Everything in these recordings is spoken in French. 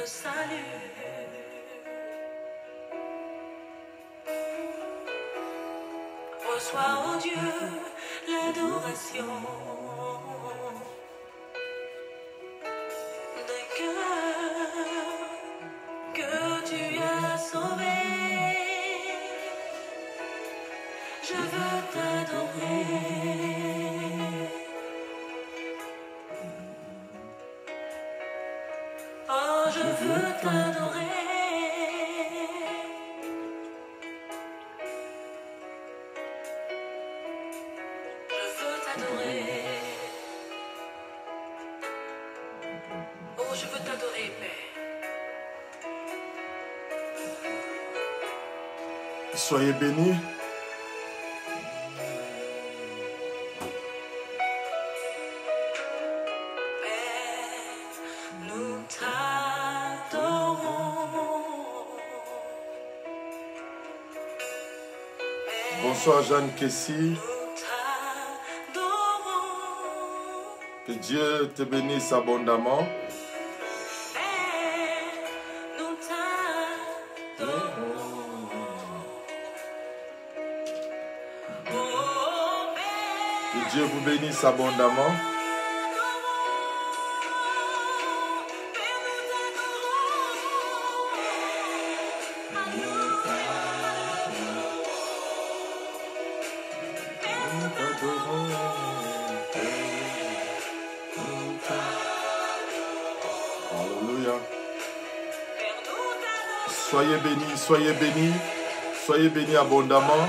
salut. Reçois, oh Dieu, l'adoration d'un cœur que tu as sauvé. Je veux t'adorer. Oh, je veux t'adorer. Je veux t'adorer. Oh, je veux t'adorer, Père. Soyez bénis. Bonsoir Jeanne Kessie. Que Dieu te bénisse abondamment. Que Dieu vous bénisse abondamment. Soyez bénis, soyez bénis, soyez bénis abondamment.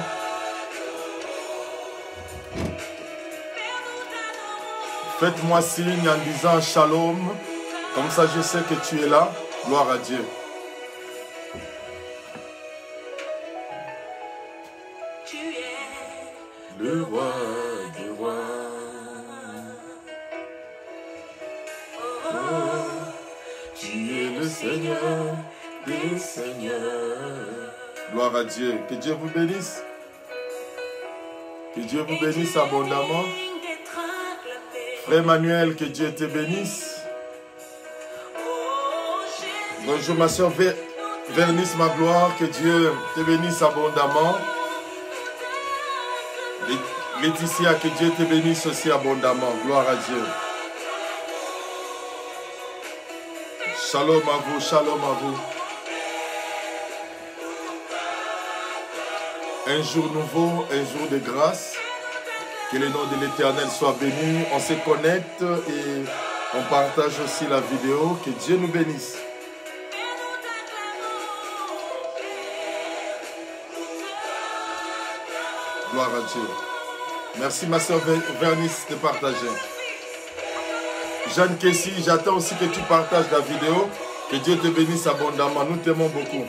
Faites-moi signe en disant shalom, comme ça je sais que tu es là. Gloire à Dieu. Tu es le roi des rois. Oh, tu es le Seigneur des seigneurs. Gloire à Dieu. Que Dieu vous bénisse. Que Dieu vous bénisse abondamment. Frère Manuel, que Dieu te bénisse. Bonjour ma soeur Vernice, ma gloire. Que Dieu te bénisse abondamment. Laetitia, que Dieu te bénisse aussi abondamment. Gloire à Dieu. Shalom à vous, shalom à vous. Un jour nouveau, un jour de grâce. Que le nom de l'Éternel soit béni. On se connecte et on partage aussi la vidéo. Que Dieu nous bénisse. Gloire à Dieu. Merci ma soeur Vernice de partager. Jeanne Kessie, j'attends aussi que tu partages la vidéo. Que Dieu te bénisse abondamment. Nous t'aimons beaucoup.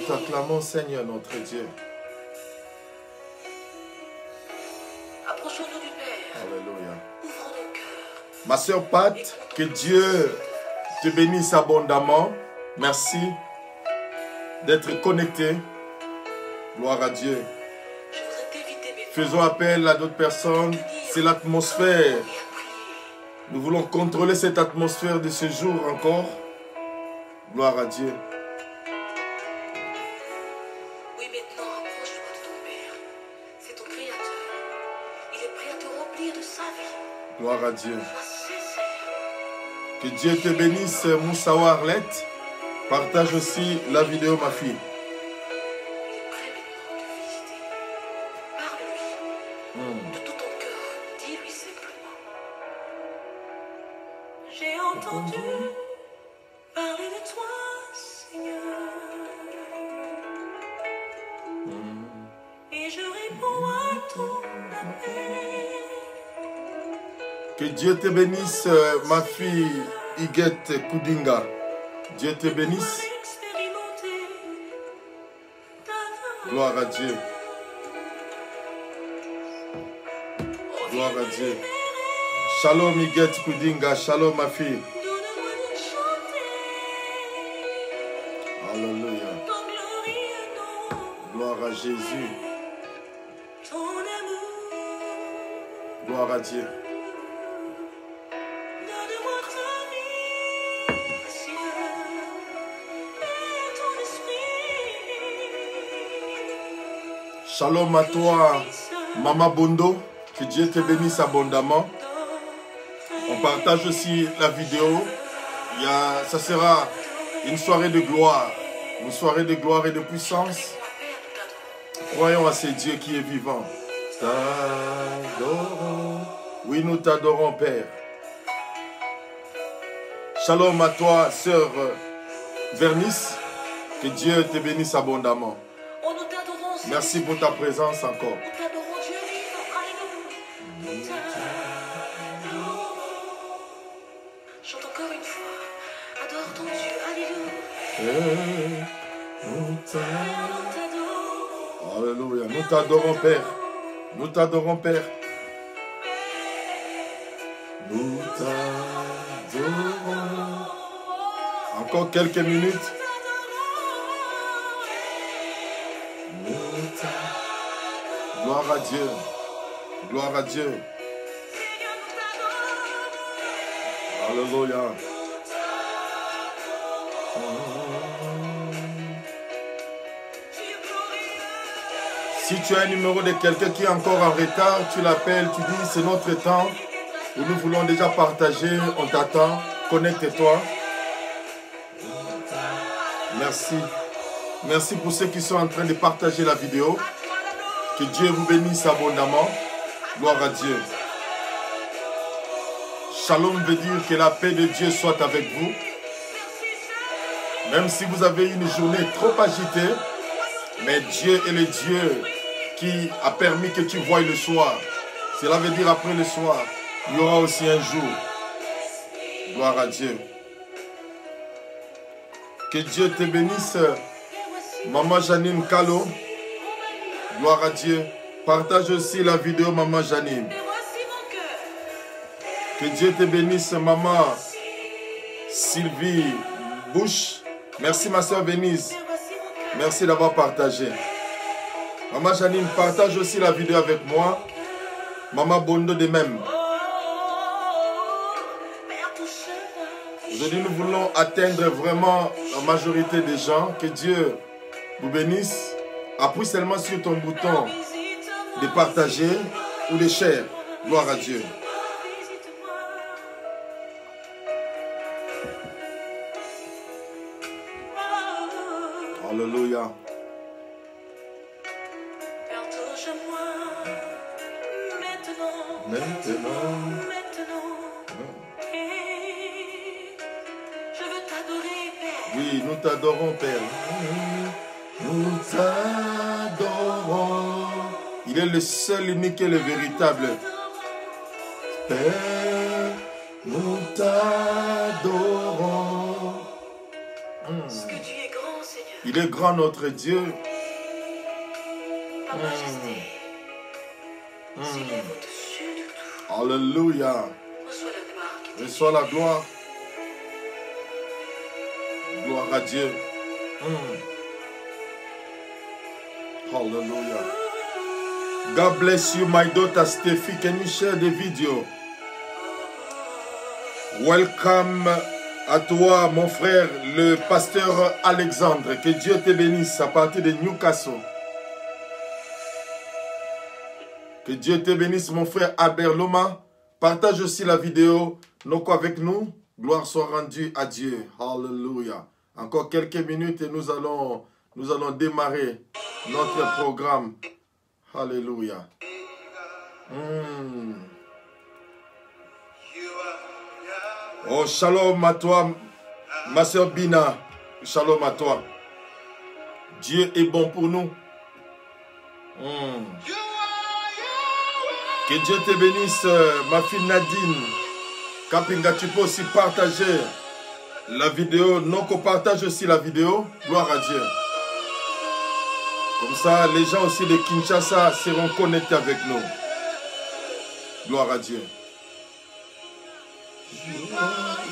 T'acclamons Seigneur notre Dieu. Approchons-nous du Père. Alléluia. Ouvrons nos cœurs. Ma soeur Pat, que Dieu te bénisse abondamment. Merci d'être connecté. Gloire à Dieu. Je voudrais t'inviter, mes Faisons appel à d'autres personnes. C'est l'atmosphère. Nous voulons contrôler cette atmosphère de ce jour encore. Gloire à Dieu. Gloire à Dieu. Que Dieu te bénisse, Moussawa Arlette. Partage aussi la vidéo, ma fille. De tout ton cœur, dis-lui simplement. J'ai entendu parler de toi, Seigneur. Et je réponds à ton appel. Que Dieu te bénisse, ma fille Iguette Koudinga. Dieu te bénisse. Gloire à Dieu. Gloire à Dieu. Shalom Iguet Koudinga. Shalom ma fille. Alléluia. Gloire à Jésus. Gloire à Dieu. Shalom à toi, Maman Bondo. Que Dieu te bénisse abondamment. On partage aussi la vidéo. Ça sera une soirée de gloire. Une soirée de gloire et de puissance. Croyons à ce Dieu qui est vivant. T'adorons. Oui, nous t'adorons, Père. Shalom à toi, sœur Vernice. Que Dieu te bénisse abondamment. Merci pour ta présence encore. Chante encore une fois. Adore ton Dieu. Alléluia. Alléluia. Nous t'adorons, Père. Nous t'adorons, Père. Nous t'adorons. Encore quelques minutes. Gloire à Dieu. Gloire à Dieu. Alléluia. Si tu as un numéro de quelqu'un qui est encore en retard, tu l'appelles, tu dis c'est notre temps où nous voulons déjà partager, on t'attend, connecte-toi. Merci. Merci pour ceux qui sont en train de partager la vidéo. Que Dieu vous bénisse abondamment. Gloire à Dieu. Shalom veut dire que la paix de Dieu soit avec vous. Même si vous avez une journée trop agitée, mais Dieu est le Dieu qui a permis que tu voies le soir. Cela veut dire après le soir, il y aura aussi un jour. Gloire à Dieu. Que Dieu te bénisse, Maman Janine Kalo. Gloire à Dieu. Partage aussi la vidéo, Maman Janine. Que Dieu te bénisse, Maman Sylvie Bush. Merci, ma soeur Venise. Merci d'avoir partagé. Maman Janine, partage aussi la vidéo avec moi. Maman Bondo de même. Aujourd'hui, nous voulons atteindre vraiment la majorité des gens. Que Dieu vous bénisse. Appuie seulement sur ton bouton de partager ou de share. Gloire à Dieu. Alléluia. Maintenant. Je veux t'adorer, Père. Oui, nous t'adorons, Père. Nous t'adorons. Il est le seul, unique et le véritable. Père, nous t'adorons. Parce que tu es grand, Seigneur. Il est grand, notre Dieu. Ta majesté s'élève au-dessus de tout. Alléluia. Reçois la gloire. Reçois la gloire. Gloire à Dieu. Hallelujah. God bless you, my daughter Steffi. Can you share the video? Welcome à toi, mon frère, le pasteur Alexandre. Que Dieu te bénisse à partir de Newcastle. Que Dieu te bénisse, mon frère Albert Loma. Partage aussi la vidéo. Noko avec nous. Gloire soit rendue à Dieu. Hallelujah. Encore quelques minutes et nous allons démarrer notre programme. Alléluia. Oh, shalom à toi, ma soeur Bina. Shalom à toi. Dieu est bon pour nous. Que Dieu te bénisse, ma fille Nadine. Kapinga, tu peux aussi partager la vidéo. Noko partage aussi la vidéo. Gloire à Dieu. Comme ça, les gens aussi de Kinshasa seront connectés avec nous. Gloire à Dieu.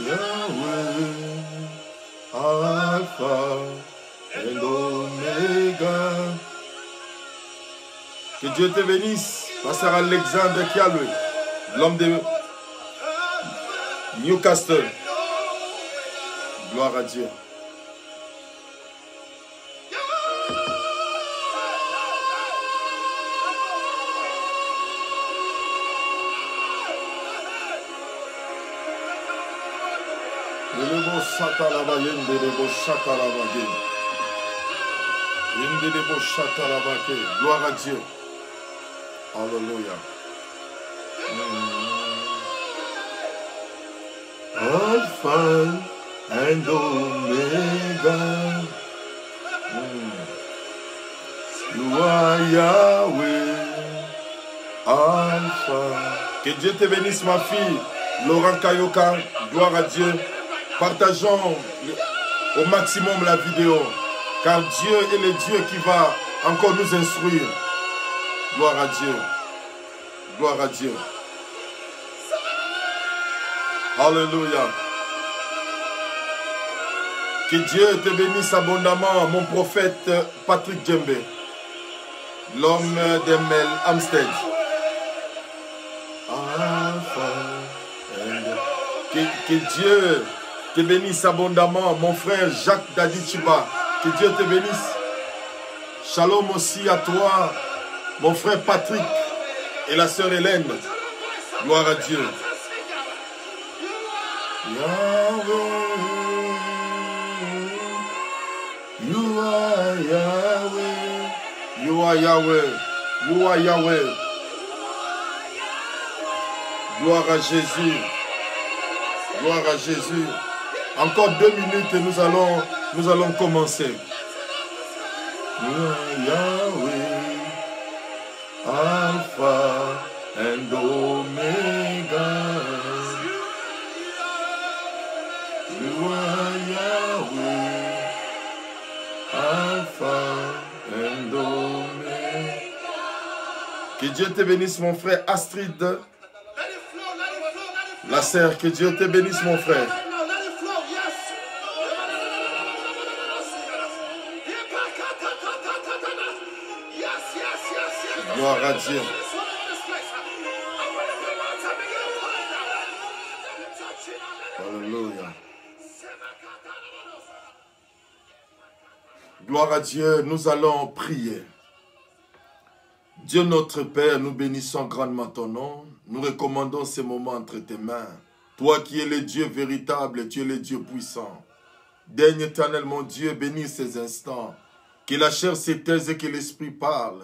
Yahweh, Alpha et Omega. Que Dieu te bénisse. Pasteur Alexandre Kialwe, l'homme de Newcastle. Gloire à Dieu. Gloire à Dieu. Alléluia. Alpha and Omega. You are Yahweh. Alpha. Que Dieu te bénisse, ma fille. Laurent Kayoka. Gloire à Dieu. Partageons au maximum la vidéo. Car Dieu est le Dieu qui va encore nous instruire. Gloire à Dieu. Gloire à Dieu. Alléluia. Que Dieu te bénisse abondamment, mon prophète Patrick Djembe, l'homme d'Emel Amstead. Que Dieu te bénisse abondamment, mon frère Jacques Dadichiba. Que Dieu te bénisse. Shalom aussi à toi, mon frère Patrick et la sœur Hélène. Gloire à Dieu. Yahweh, you are Yahweh, you are Yahweh, you are Yahweh. Gloire à Jésus, gloire à Jésus. Encore 2 minutes et nous allons commencer. You are Yahweh, Alpha and Omega. You are Yahweh, Alpha and Omega. Que Dieu te bénisse, mon frère Astrid. La sœur, que Dieu te bénisse, mon frère. Gloire à Dieu. Alléluia. Gloire à Dieu, nous allons prier. Dieu notre Père, nous bénissons grandement ton nom. Nous recommandons ces moments entre tes mains. Toi qui es le Dieu véritable, tu es le Dieu puissant. Daigne éternel mon Dieu, bénis ces instants. Que la chair s'éteise et que l'esprit parle.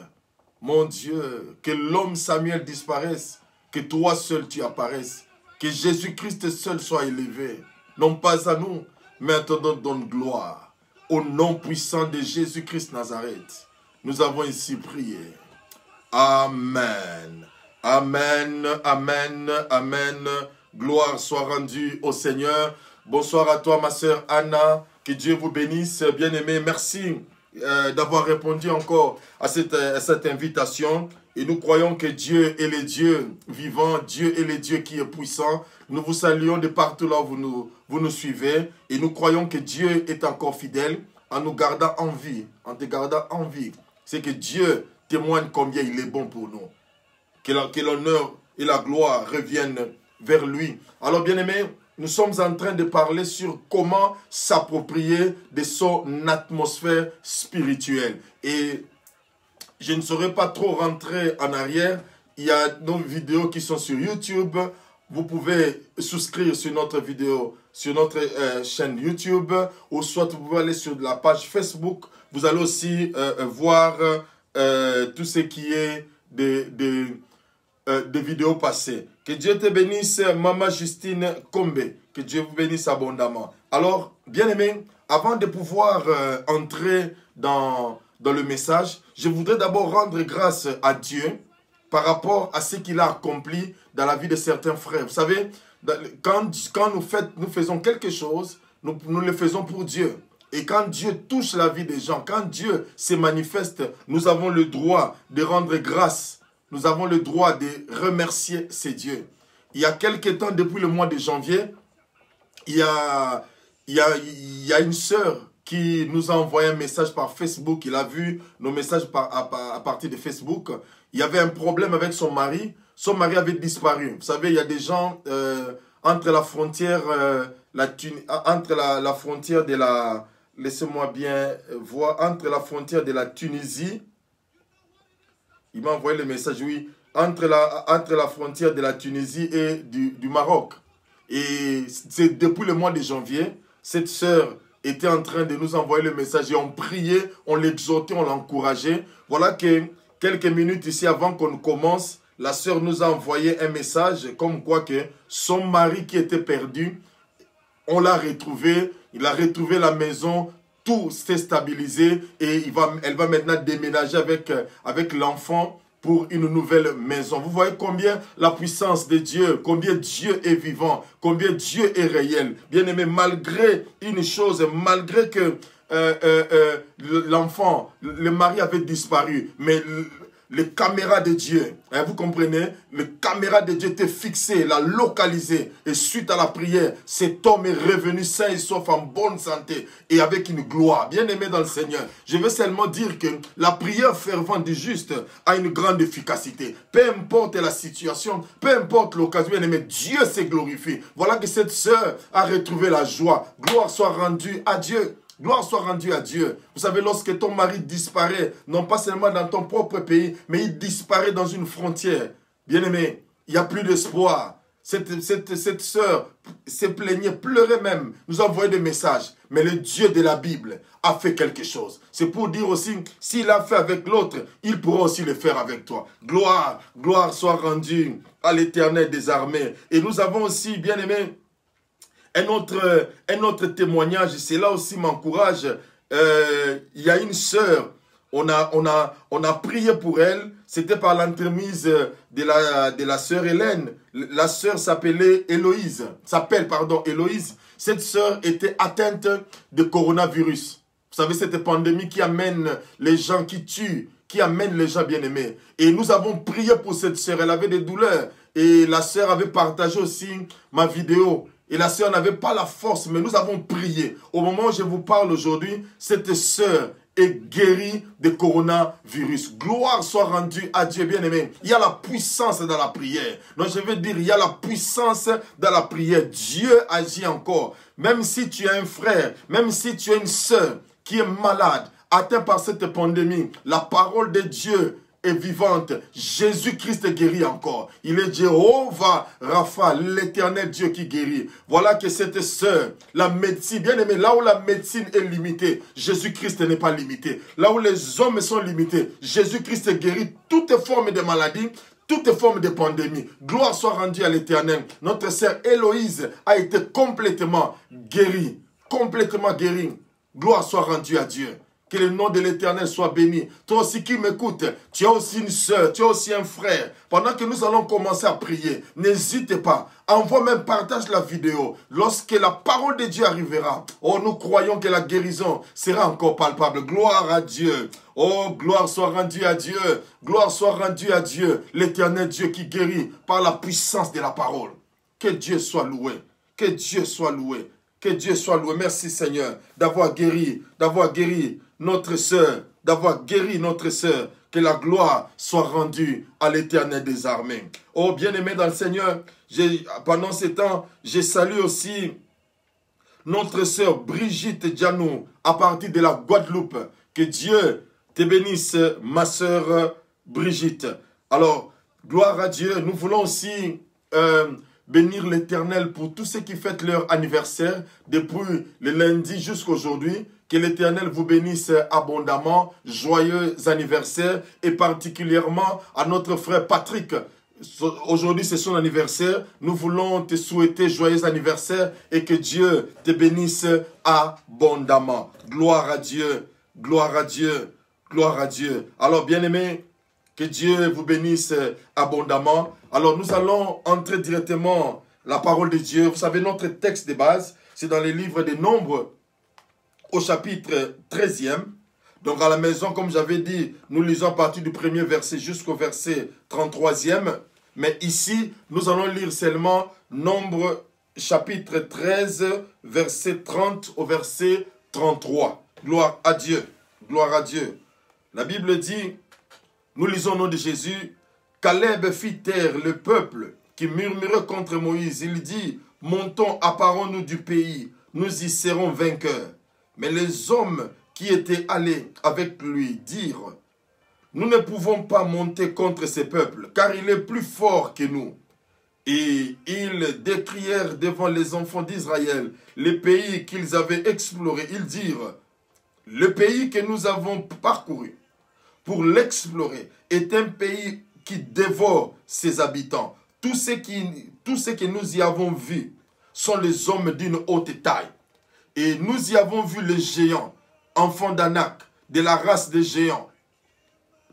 Mon Dieu, que l'homme Samuel disparaisse, que toi seul tu apparaisses. Que Jésus-Christ seul soit élevé. Non pas à nous, mais à ton nom donne gloire. Au nom puissant de Jésus-Christ Nazareth, nous avons ici prié. Amen. Amen, amen, amen. Gloire soit rendue au Seigneur. Bonsoir à toi, ma sœur Anna. Que Dieu vous bénisse, bien-aimés. Merci d'avoir répondu encore à cette invitation. Et nous croyons que Dieu est le Dieu vivant, Dieu est le Dieu qui est puissant. Nous vous saluons de partout là où vous nous suivez. Et nous croyons que Dieu est encore fidèle en nous gardant en vie, en te gardant en vie. C'est que Dieu témoigne combien il est bon pour nous. Que l'honneur et la gloire reviennent vers lui. Alors bien-aimés, nous sommes en train de parler sur comment s'approprier de son atmosphère spirituelle. Et je ne saurais pas trop rentrer en arrière. Il y a nos vidéos qui sont sur YouTube. Vous pouvez souscrire sur notre vidéo, sur notre chaîne YouTube. Ou soit vous pouvez aller sur la page Facebook. Vous allez aussi voir tout ce qui est des vidéos passées. Que Dieu te bénisse, Maman Justine Kombe. Que Dieu vous bénisse abondamment. Alors, bien-aimés, avant de pouvoir entrer dans le message, je voudrais d'abord rendre grâce à Dieu par rapport à ce qu'il a accompli dans la vie de certains frères. Vous savez, quand nous faisons quelque chose, nous le faisons pour Dieu. Et quand Dieu touche la vie des gens, quand Dieu se manifeste, nous avons le droit de rendre grâce. nous avons le droit de remercier ces dieux. Il y a quelques temps, depuis le mois de janvier, il y a une sœur qui nous a envoyé un message par Facebook. Il a vu nos messages à partir de Facebook. Il y avait un problème avec son mari. Son mari avait disparu. Vous savez, il y a des gens entre la frontière, la frontière de la... Laissez-moi bien voir. Entre la frontière de la Tunisie. Il m'a envoyé le message, oui. Entre la frontière de la Tunisie et du Maroc. Et c'est depuis le mois de janvier, cette sœur était en train de nous envoyer le message et on priait, on l'exhortait, on l'encourageait. Voilà que quelques minutes ici avant qu'on commence, la sœur nous a envoyé un message comme quoi que son mari qui était perdu, on l'a retrouvé, il a retrouvé la maison, tout s'est stabilisé et elle va maintenant déménager avec l'enfant pour une nouvelle maison. Vous voyez combien la puissance de Dieu, combien Dieu est vivant, combien Dieu est réel. Bien aimé, malgré une chose, malgré que l'enfant, le mari avait disparu, mais les caméras de Dieu, hein, vous comprenez, les caméras de Dieu étaient fixées, l'a localisé. Et suite à la prière, cet homme est revenu sain et sauf, en bonne santé et avec une gloire. Bien aimé dans le Seigneur, je veux seulement dire que la prière fervente du juste a une grande efficacité. Peu importe la situation, peu importe l'occasion, bien aimé, Dieu s'est glorifié. Voilà que cette sœur a retrouvé la joie. Gloire soit rendue à Dieu. Gloire soit rendue à Dieu. Vous savez, lorsque ton mari disparaît, non pas seulement dans ton propre pays, mais il disparaît dans une frontière. Bien-aimé, il n'y a plus d'espoir. Cette sœur s'est plaignée, pleurait même, nous a envoyé des messages. Mais le Dieu de la Bible a fait quelque chose. C'est pour dire aussi, s'il a fait avec l'autre, il pourra aussi le faire avec toi. Gloire soit rendue à l'Éternel des armées. Et nous avons aussi, bien-aimé, un autre témoignage, c'est là aussi m'encourage. Il y a une sœur, on a prié pour elle. C'était par l'entremise de la sœur Hélène. La sœur s'appelle Héloïse. Cette sœur était atteinte de coronavirus. Vous savez, cette pandémie qui amène les gens, qui tue, qui amène les gens bien-aimés. Et nous avons prié pour cette sœur. Elle avait des douleurs. Et la sœur avait partagé aussi ma vidéo. Et la sœur n'avait pas la force, mais nous avons prié. Au moment où je vous parle aujourd'hui, cette sœur est guérie de coronavirus. Gloire soit rendue à Dieu, bien-aimé. Il y a la puissance dans la prière. Donc je veux dire, il y a la puissance dans la prière. Dieu agit encore. Même si tu as un frère, même si tu as une sœur qui est malade, atteint par cette pandémie, la parole de Dieu est vivante. Jésus-Christ guérit encore. Il est Jéhovah Rapha, l'éternel Dieu qui guérit. Voilà que cette sœur, la médecine, bien aimé, là où la médecine est limitée, Jésus-Christ n'est pas limité. Là où les hommes sont limités, Jésus-Christ guérit toutes formes de maladies, toutes formes de pandémie. Gloire soit rendue à l'Éternel. Notre sœur Héloïse a été complètement guérie. Complètement guérie. Gloire soit rendue à Dieu. Que le nom de l'Éternel soit béni. Toi aussi qui m'écoutes, tu as aussi une sœur, tu as aussi un frère. Pendant que nous allons commencer à prier, n'hésitez pas. Envoie même, partage la vidéo. Lorsque la parole de Dieu arrivera, oh, nous croyons que la guérison sera encore palpable. Gloire à Dieu. Oh, gloire soit rendue à Dieu. Gloire soit rendue à Dieu. L'Éternel Dieu qui guérit par la puissance de la parole. Que Dieu soit loué. Que Dieu soit loué. Que Dieu soit loué. Merci Seigneur d'avoir guéri notre sœur, d'avoir guéri notre sœur. Que la gloire soit rendue à l'Éternel des armées. Oh, bien-aimé dans le Seigneur, pendant ce temps, je salue aussi notre sœur Brigitte Dianou à partir de la Guadeloupe. Que Dieu te bénisse, ma sœur Brigitte. Alors, gloire à Dieu. Nous voulons aussi bénir l'Éternel pour tous ceux qui fêtent leur anniversaire depuis le lundi jusqu'à aujourd'hui. Que l'Éternel vous bénisse abondamment. Joyeux anniversaire et particulièrement à notre frère Patrick. Aujourd'hui, c'est son anniversaire. Nous voulons te souhaiter joyeux anniversaire et que Dieu te bénisse abondamment. Gloire à Dieu, gloire à Dieu, gloire à Dieu. Alors, bien-aimés, que Dieu vous bénisse abondamment. Alors, nous allons entrer directement la parole de Dieu. Vous savez, notre texte de base, c'est dans les livres des Nombres, au chapitre 13e. Donc à la maison, comme j'avais dit, nous lisons à partir du premier verset jusqu'au verset 33e. Mais ici, nous allons lire seulement Nombre chapitre 13, verset 30 au verset 33. Gloire à Dieu. Gloire à Dieu. La Bible dit, nous lisons au nom de Jésus, Caleb fit taire le peuple qui murmurait contre Moïse. Il dit, montons, apparons-nous du pays, nous y serons vainqueurs. Mais les hommes qui étaient allés avec lui dirent, nous ne pouvons pas monter contre ces peuples, car il est plus fort que nous. Et ils décrièrent devant les enfants d'Israël les pays qu'ils avaient explorés. Ils dirent, le pays que nous avons parcouru pour l'explorer est un pays qui dévore ses habitants. Tous ceux que nous y avons vus sont les hommes d'une haute taille. Et nous y avons vu les géants, enfants d'Anak, de la race des géants.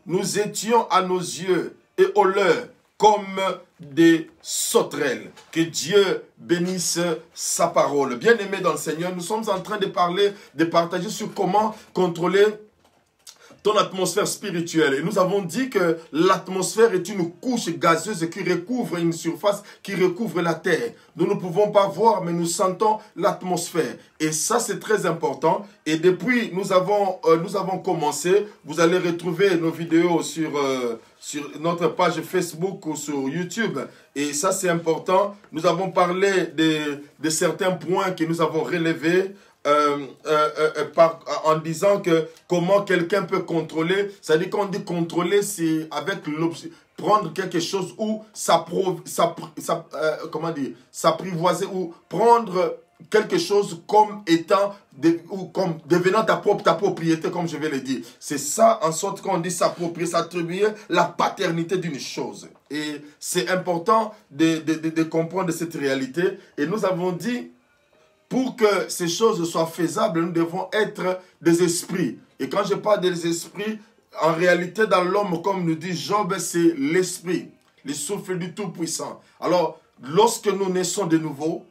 Nous étions à nos yeux et aux leurs comme des sauterelles. Que Dieu bénisse sa parole. Bien-aimés dans le Seigneur, nous sommes en train de parler, de partager sur comment contrôler ton atmosphère spirituelle. Et nous avons dit que l'atmosphère est une couche gazeuse qui recouvre une surface, qui recouvre la terre. Nous ne pouvons pas voir, mais nous sentons l'atmosphère. Et ça, c'est très important. Et depuis, nous avons commencé. Vous allez retrouver nos vidéos sur notre page Facebook ou sur YouTube. Et ça, c'est important. Nous avons parlé de certains points que nous avons relevés. En disant que comment quelqu'un peut contrôler, c'est-à-dire qu'on dit contrôler, c'est avec prendre quelque chose ou s'apprivoiser ou prendre quelque chose comme étant ou comme devenant ta propriété, comme je vais le dire. C'est ça en sorte qu'on dit s'approprier, s'attribuer la paternité d'une chose. Et c'est important de comprendre cette réalité. Et nous avons dit, pour que ces choses soient faisables, nous devons être des esprits. Et quand je parle des esprits, en réalité, dans l'homme, comme nous dit Job, c'est l'esprit, le souffle du Tout-Puissant. Alors, lorsque nous naissons de nouveau,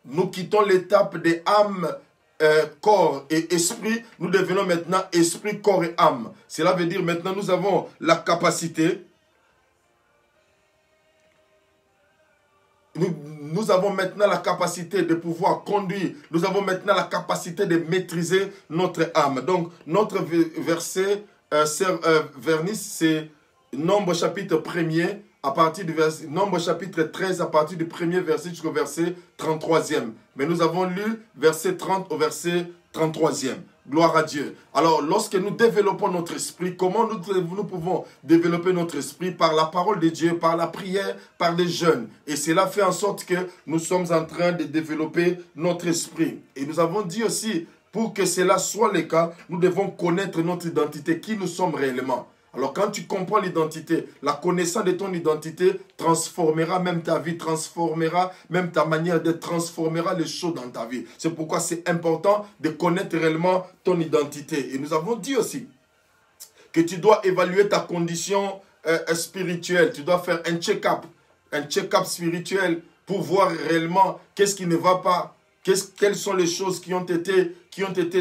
nous quittons l'étape des âmes, corps et esprit. Nous devenons maintenant esprit, corps et âme. Cela veut dire maintenant nous avons la capacité. Nous avons maintenant la capacité de pouvoir conduire. Nous avons maintenant la capacité de maîtriser notre âme. Donc, notre verset, Vernice, c'est Nombre chapitre 1er, à partir du verset, Nombre chapitre 13, à partir du premier verset jusqu'au verset 33e. Mais nous avons lu verset 30 au verset 33e. Gloire à Dieu. Alors, lorsque nous développons notre esprit, comment nous pouvons développer notre esprit? Par la parole de Dieu, par la prière, par les jeûnes. Et cela fait en sorte que nous sommes en train de développer notre esprit. Et nous avons dit aussi, pour que cela soit le cas, nous devons connaître notre identité, qui nous sommes réellement. Alors quand tu comprends l'identité, la connaissance de ton identité transformera même ta vie, transformera même ta manière de transformera les choses dans ta vie. C'est pourquoi c'est important de connaître réellement ton identité. Et nous avons dit aussi que tu dois évaluer ta condition spirituelle. Tu dois faire un check-up spirituel pour voir réellement qu'est-ce qui ne va pas. Quelles sont les choses qui ont été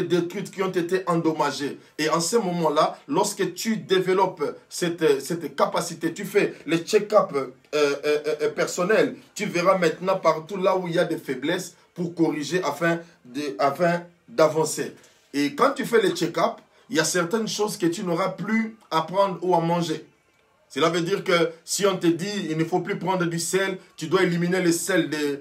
détruites, qui ont été endommagées. Et en ce moment-là, lorsque tu développes cette capacité, tu fais le check-up personnel, tu verras maintenant partout là où il y a des faiblesses pour corriger afin d'avancer. Et quand tu fais le check-up, il y a certaines choses que tu n'auras plus à prendre ou à manger. Cela veut dire que si on te dit il ne faut plus prendre du sel, tu dois éliminer le sel de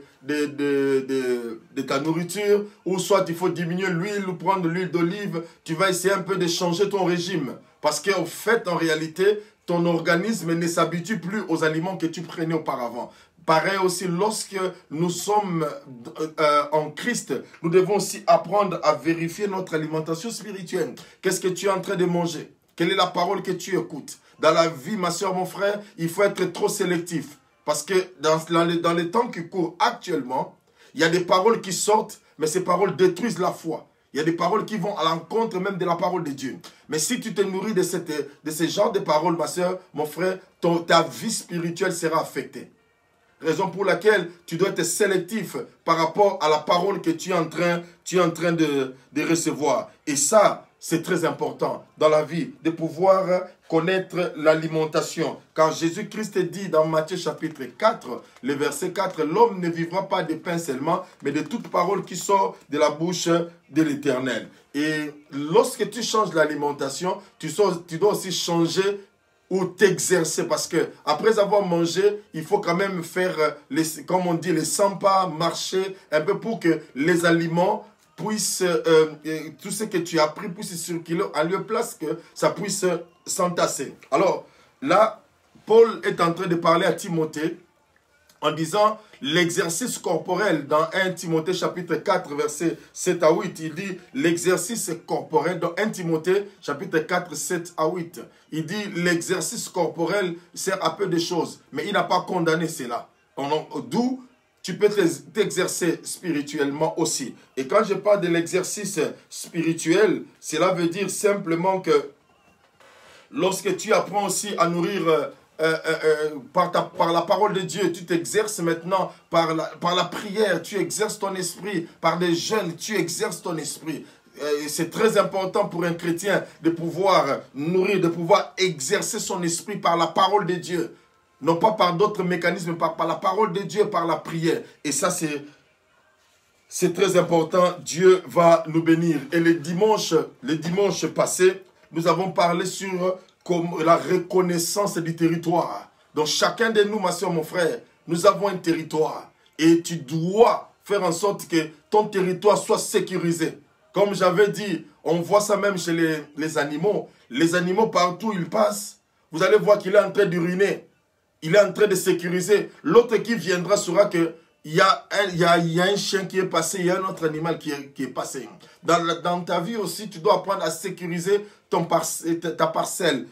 ta nourriture, ou soit il faut diminuer l'huile ou prendre l'huile d'olive, tu vas essayer un peu de changer ton régime. Parce qu'en fait, en réalité, ton organisme ne s'habitue plus aux aliments que tu prenais auparavant. Pareil aussi, lorsque nous sommes en Christ, nous devons aussi apprendre à vérifier notre alimentation spirituelle. Qu'est-ce que tu es en train de manger? Quelle est la parole que tu écoutes? Dans la vie, ma soeur, mon frère, il faut être trop sélectif. Parce que dans les temps qui courent actuellement, il y a des paroles qui sortent, mais ces paroles détruisent la foi. Il y a des paroles qui vont à l'encontre même de la parole de Dieu. Mais si tu te nourris de ce genre de paroles, ma soeur, mon frère, ta vie spirituelle sera affectée. Raison pour laquelle tu dois être sélectif par rapport à la parole que tu es en train de recevoir. Et ça, c'est très important dans la vie de pouvoir connaître l'alimentation. Quand Jésus-Christ dit dans Matthieu chapitre 4, le verset 4, l'homme ne vivra pas de pain seulement, mais de toute parole qui sort de la bouche de l'Éternel. Et lorsque tu changes l'alimentation, tu dois aussi changer ou t'exercer, parce que après avoir mangé, il faut quand même faire, comme on dit, les 100 pas, marcher un peu pour que les aliments puissent, tout ce que tu as pris puisse circuler à lieu place, que ça puisse s'entasser. Alors là, Paul est en train de parler à Timothée en disant l'exercice corporel dans 1 Timothée chapitre 4 verset 7 à 8. Il dit l'exercice corporel dans 1 Timothée chapitre 4 7 à 8. Il dit l'exercice corporel sert à peu de choses, mais il n'a pas condamné cela. D'où tu peux t'exercer spirituellement aussi. Et quand je parle de l'exercice spirituel, cela veut dire simplement que lorsque tu apprends aussi à nourrir par la parole de Dieu, tu t'exerces maintenant par la prière, tu exerces ton esprit, par des jeûnes, tu exerces ton esprit. C'est très important pour un chrétien de pouvoir nourrir, de pouvoir exercer son esprit par la parole de Dieu. Non pas par d'autres mécanismes, par la parole de Dieu, par la prière. Et ça, c'est très important. Dieu va nous bénir. Et le dimanche passé, nous avons parlé sur la reconnaissance du territoire. Donc chacun de nous, ma soeur, mon frère, nous avons un territoire. Et tu dois faire en sorte que ton territoire soit sécurisé. Comme j'avais dit, on voit ça même chez les animaux. Les animaux, partout où ils passent, vous allez voir qu'il est en train d'uriner. Il est en train de sécuriser. L'autre qui viendra saura qu'il y a un chien qui est passé, il y a un autre animal qui est passé. Dans ta vie aussi, tu dois apprendre à sécuriser ta parcelle,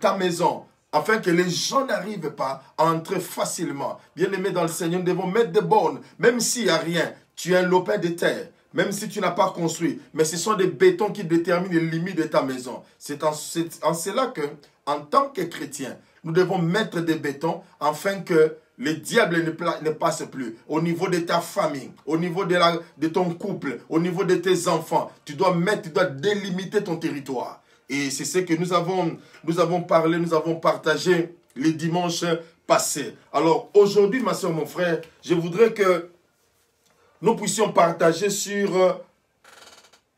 ta maison, afin que les gens n'arrivent pas à entrer facilement. Bien-aimés dans le Seigneur, nous devons mettre des bornes, même s'il n'y a rien. Tu es un lopin de terre, même si tu n'as pas construit. Mais ce sont des bétons qui déterminent les limites de ta maison. C'est en cela que, en tant que chrétien, nous devons mettre des bétons afin que le diable ne passe plus. Au niveau de ta famille, au niveau de ton couple, au niveau de tes enfants, tu dois délimiter ton territoire. Et c'est ce que nous avons parlé, nous avons partagé les dimanches passés. Alors aujourd'hui, ma soeur, mon frère, je voudrais que nous puissions partager sur...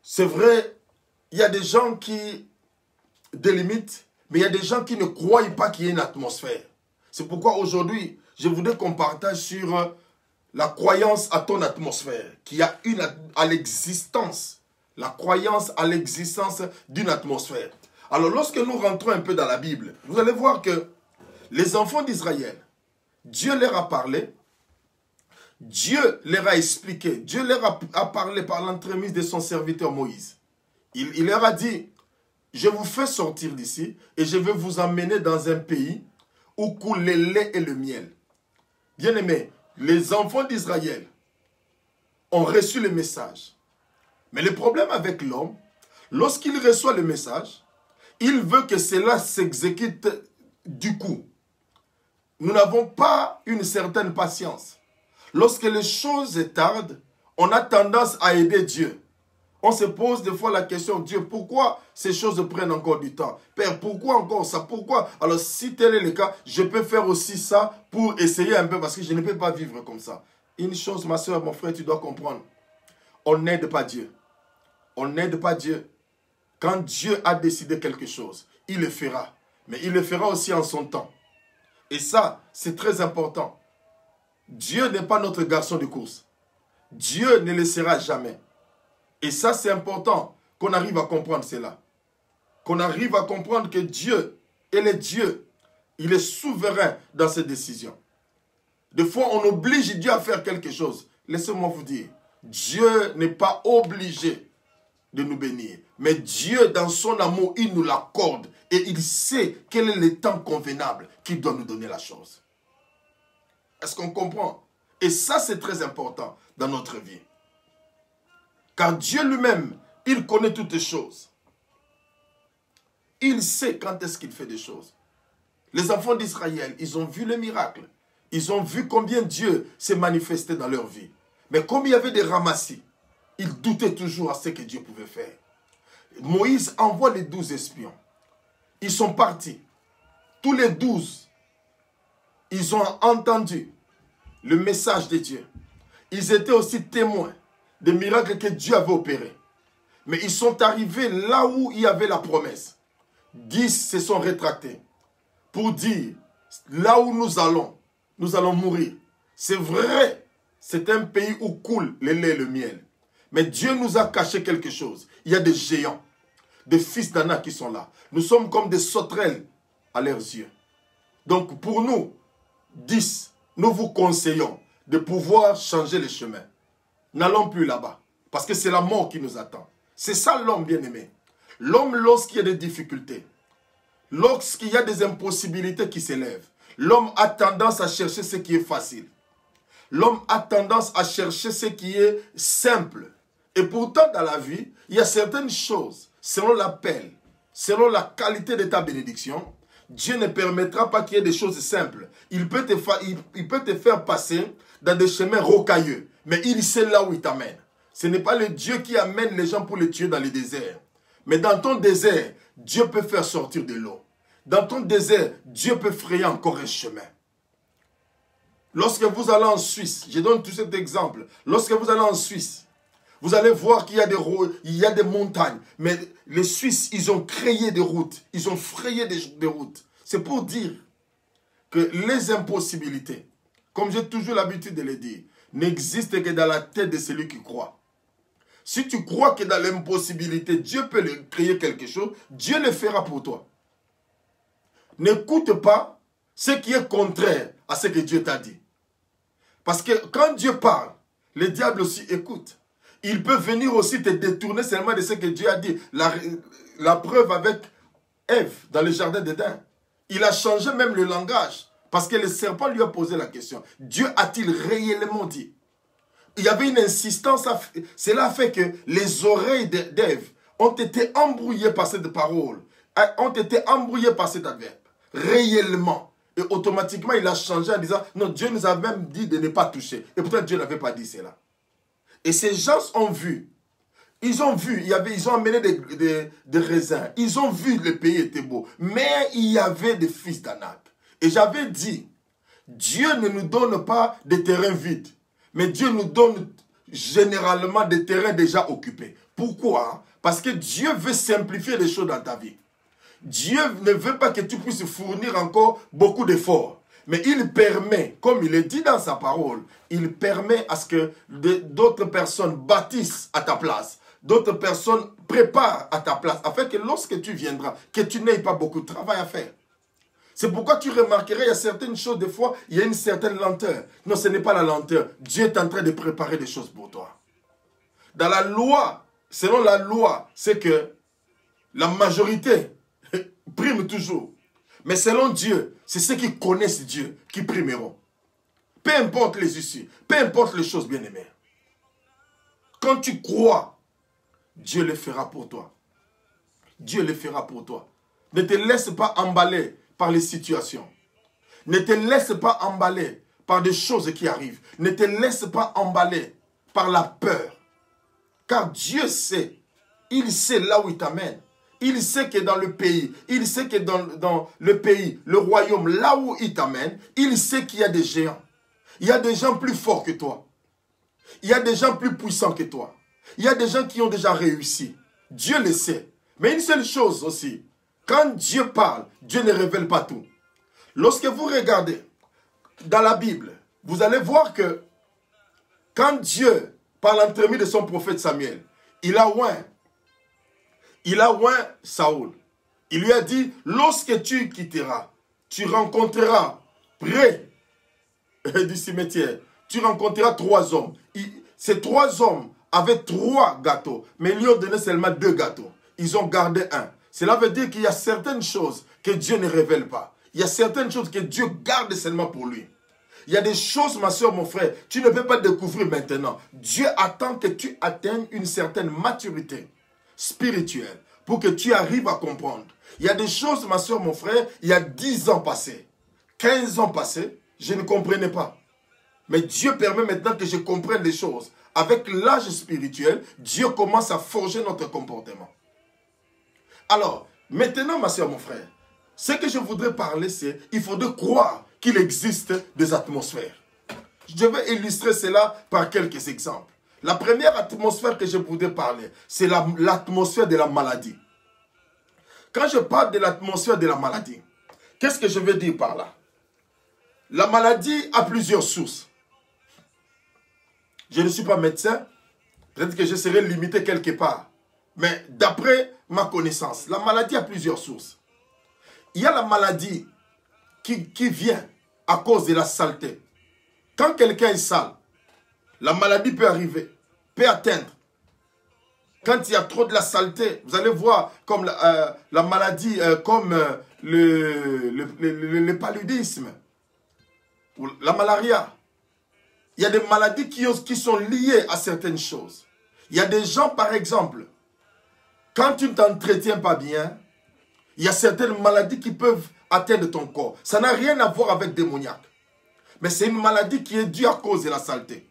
C'est vrai, il y a des gens qui délimitent, mais il y a des gens qui ne croient pas qu'il y ait une atmosphère. C'est pourquoi aujourd'hui, je voudrais qu'on partage sur la croyance à ton atmosphère, qu'il y a à l'existence, la croyance à l'existence d'une atmosphère. Alors lorsque nous rentrons un peu dans la Bible, vous allez voir que les enfants d'Israël, Dieu leur a parlé, Dieu leur a expliqué, Dieu leur a parlé par l'entremise de son serviteur Moïse. Il leur a dit, je vous fais sortir d'ici et je vais vous emmener dans un pays où coule le lait et le miel. Bien-aimés, les enfants d'Israël ont reçu le message. Mais le problème avec l'homme, lorsqu'il reçoit le message, il veut que cela s'exécute du coup. Nous n'avons pas une certaine patience. Lorsque les choses tardent, on a tendance à aider Dieu. On se pose des fois la question, Dieu, pourquoi ces choses prennent encore du temps? Père, pourquoi encore ça? Pourquoi? Alors, si tel est le cas, je peux faire aussi ça pour essayer un peu, parce que je ne peux pas vivre comme ça. Une chose, ma soeur, mon frère, tu dois comprendre. On n'aide pas Dieu. On n'aide pas Dieu. Quand Dieu a décidé quelque chose, il le fera. Mais il le fera aussi en son temps. Et ça, c'est très important. Dieu n'est pas notre garçon de course. Dieu ne le sera jamais. Et ça, c'est important qu'on arrive à comprendre cela. Qu'on arrive à comprendre que Dieu, il est Dieu. Il est souverain dans ses décisions. Des fois, on oblige Dieu à faire quelque chose. Laissez-moi vous dire, Dieu n'est pas obligé de nous bénir. Mais Dieu, dans son amour, il nous l'accorde. Et il sait quel est le temps convenable qu'il doit nous donner la chose. Est-ce qu'on comprend? Et ça, c'est très important dans notre vie. Car Dieu lui-même, il connaît toutes les choses. Il sait quand est-ce qu'il fait des choses. Les enfants d'Israël, ils ont vu le miracle. Ils ont vu combien Dieu s'est manifesté dans leur vie. Mais comme il y avait des ramassis, ils doutaient toujours à ce que Dieu pouvait faire. Moïse envoie les 12 espions. Ils sont partis. Tous les 12, ils ont entendu le message de Dieu. Ils étaient aussi témoins des miracles que Dieu avait opérés. Mais ils sont arrivés là où il y avait la promesse. 10 se sont rétractés pour dire, là où nous allons mourir. C'est vrai, c'est un pays où coule le lait et le miel. Mais Dieu nous a caché quelque chose. Il y a des géants, des fils d'Anak qui sont là. Nous sommes comme des sauterelles à leurs yeux. Donc pour nous, 10, nous vous conseillons de pouvoir changer les chemins. N'allons plus là-bas, parce que c'est la mort qui nous attend. C'est ça l'homme bien-aimé. L'homme, lorsqu'il y a des difficultés, lorsqu'il y a des impossibilités qui s'élèvent, l'homme a tendance à chercher ce qui est facile. L'homme a tendance à chercher ce qui est simple. Et pourtant, dans la vie, il y a certaines choses, selon l'appel, selon la qualité de ta bénédiction, Dieu ne permettra pas qu'il y ait des choses simples. Il peut te faire passer dans des chemins rocailleux, mais il sait là où il t'amène. Ce n'est pas le Dieu qui amène les gens pour les tuer dans les déserts. Mais dans ton désert, Dieu peut faire sortir de l'eau. Dans ton désert, Dieu peut frayer encore un chemin. Lorsque vous allez en Suisse, je donne tout cet exemple. Lorsque vous allez en Suisse, vous allez voir qu'il y a des montagnes. Mais les Suisses, ils ont créé des routes. Ils ont frayé des routes. C'est pour dire que les impossibilités, comme j'ai toujours l'habitude de le dire, n'existent que dans la tête de celui qui croit. Si tu crois que dans l'impossibilité, Dieu peut créer quelque chose, Dieu le fera pour toi. N'écoute pas ce qui est contraire à ce que Dieu t'a dit. Parce que quand Dieu parle, le diable aussi écoute. Il peut venir aussi te détourner seulement de ce que Dieu a dit. La preuve avec Ève dans le jardin d'Éden. Il a changé même le langage. Parce que le serpent lui a posé la question. Dieu a-t-il réellement dit? Il y avait une insistance. Cela a fait que les oreilles d'Ève ont été embrouillées par cette parole. Ont été embrouillées par cet adverbe. Réellement. Et automatiquement, il a changé en disant, non, Dieu nous a même dit de ne pas toucher. Et pourtant, Dieu n'avait pas dit cela. Et ces gens ont vu. Ils ont vu, ils ont amené des raisins. Ils ont vu le pays était beau. Mais il y avait des fils d'Anak. Et j'avais dit, Dieu ne nous donne pas des terrains vides. Mais Dieu nous donne généralement des terrains déjà occupés. Pourquoi? Parce que Dieu veut simplifier les choses dans ta vie. Dieu ne veut pas que tu puisses fournir encore beaucoup d'efforts. Mais il permet, comme il est dit dans sa parole, il permet à ce que d'autres personnes bâtissent à ta place. D'autres personnes préparent à ta place. Afin que lorsque tu viendras, que tu n'aies pas beaucoup de travail à faire. C'est pourquoi tu remarquerais, il y a certaines choses, des fois, il y a une certaine lenteur. Non, ce n'est pas la lenteur. Dieu est en train de préparer des choses pour toi. Dans la loi, selon la loi, c'est que la majorité prime toujours. Mais selon Dieu, c'est ceux qui connaissent Dieu qui primeront. Peu importe les issues, peu importe les choses, bien-aimées. Quand tu crois, Dieu le fera pour toi. Dieu le fera pour toi. Ne te laisse pas emballer par les situations. Ne te laisse pas emballer par des choses qui arrivent. Ne te laisse pas emballer par la peur. Car Dieu sait, il sait là où il t'amène. Il sait que dans le pays, il sait que dans le pays, le royaume, là où il t'amène, il sait qu'il y a des géants. Il y a des gens plus forts que toi. Il y a des gens plus puissants que toi. Il y a des gens qui ont déjà réussi. Dieu le sait. Mais une seule chose aussi, quand Dieu parle, Dieu ne révèle pas tout. Lorsque vous regardez dans la Bible, vous allez voir que quand Dieu, par l'entremise de son prophète Samuel, il a oint Saoul. Il lui a dit, lorsque tu quitteras, tu rencontreras près du cimetière, tu rencontreras 3 hommes. Ces 3 hommes avaient 3 gâteaux, mais ils lui ont donné seulement 2 gâteaux. Ils ont gardé un. Cela veut dire qu'il y a certaines choses que Dieu ne révèle pas. Il y a certaines choses que Dieu garde seulement pour lui. Il y a des choses, ma soeur, mon frère, tu ne peux pas découvrir maintenant. Dieu attend que tu atteignes une certaine maturité spirituelle pour que tu arrives à comprendre. Il y a des choses, ma soeur, mon frère, il y a 10 ans passés, 15 ans passés, je ne comprenais pas. Mais Dieu permet maintenant que je comprenne les choses. Avec l'âge spirituel, Dieu commence à forger notre comportement. Alors, maintenant, ma soeur, mon frère, ce que je voudrais parler, c'est il faudrait croire qu'il existe des atmosphères. Je vais illustrer cela par quelques exemples. La première atmosphère que je voudrais parler, c'est l'atmosphère de la maladie. Quand je parle de l'atmosphère de la maladie, qu'est-ce que je veux dire par là? La maladie a plusieurs sources. Je ne suis pas médecin, peut-être que je serai limité quelque part. Mais d'après ma connaissance, la maladie a plusieurs sources. Il y a la maladie qui vient à cause de la saleté. Quand quelqu'un est sale, la maladie peut arriver, peut atteindre. Quand il y a trop de la saleté, vous allez voir comme la maladie, comme le paludisme, ou la malaria. Il y a des maladies qui sont liées à certaines choses. Il y a des gens, par exemple, quand tu ne t'entretiens pas bien, il y a certaines maladies qui peuvent atteindre ton corps. Ça n'a rien à voir avec démoniaque. Mais c'est une maladie qui est due à cause de la saleté.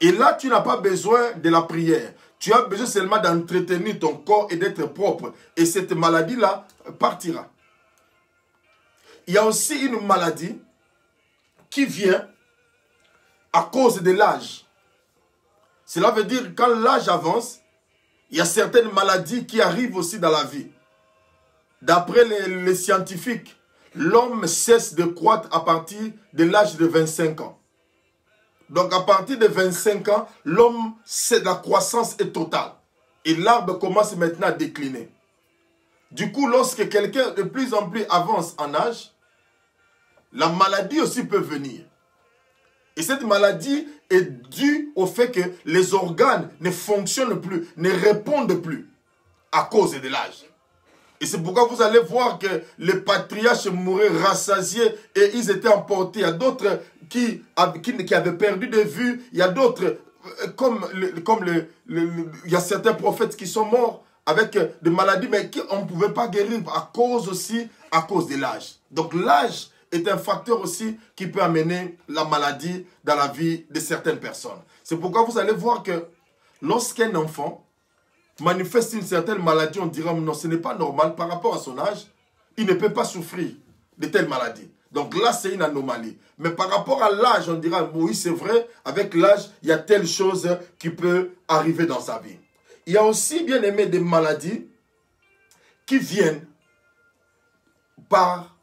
Et là, tu n'as pas besoin de la prière. Tu as besoin seulement d'entretenir ton corps et d'être propre. Et cette maladie-là partira. Il y a aussi une maladie qui vient à cause de l'âge. Cela veut dire que quand l'âge avance, il y a certaines maladies qui arrivent aussi dans la vie. D'après les scientifiques, l'homme cesse de croître à partir de l'âge de 25 ans. Donc à partir de 25 ans, l'homme, la croissance est totale. Et l'arbre commence maintenant à décliner. Du coup, lorsque quelqu'un de plus en plus avance en âge, la maladie aussi peut venir. Et cette maladie est due au fait que les organes ne fonctionnent plus, ne répondent plus à cause de l'âge. Et c'est pourquoi vous allez voir que les patriarches mouraient rassasiés et ils étaient emportés. Il y a d'autres qui avaient perdu de vue. Il y a d'autres, il y a certains prophètes qui sont morts avec des maladies, mais qu'on ne pouvait pas guérir à cause de l'âge. Donc l'âge est un facteur aussi qui peut amener la maladie dans la vie de certaines personnes. C'est pourquoi vous allez voir que lorsqu'un enfant manifeste une certaine maladie, on dira non, ce n'est pas normal par rapport à son âge, il ne peut pas souffrir de telle maladie. Donc là, c'est une anomalie. Mais par rapport à l'âge, on dira oui, c'est vrai, avec l'âge, il y a telle chose qui peut arriver dans sa vie. Il y a aussi, bien aimé, des maladies qui viennent par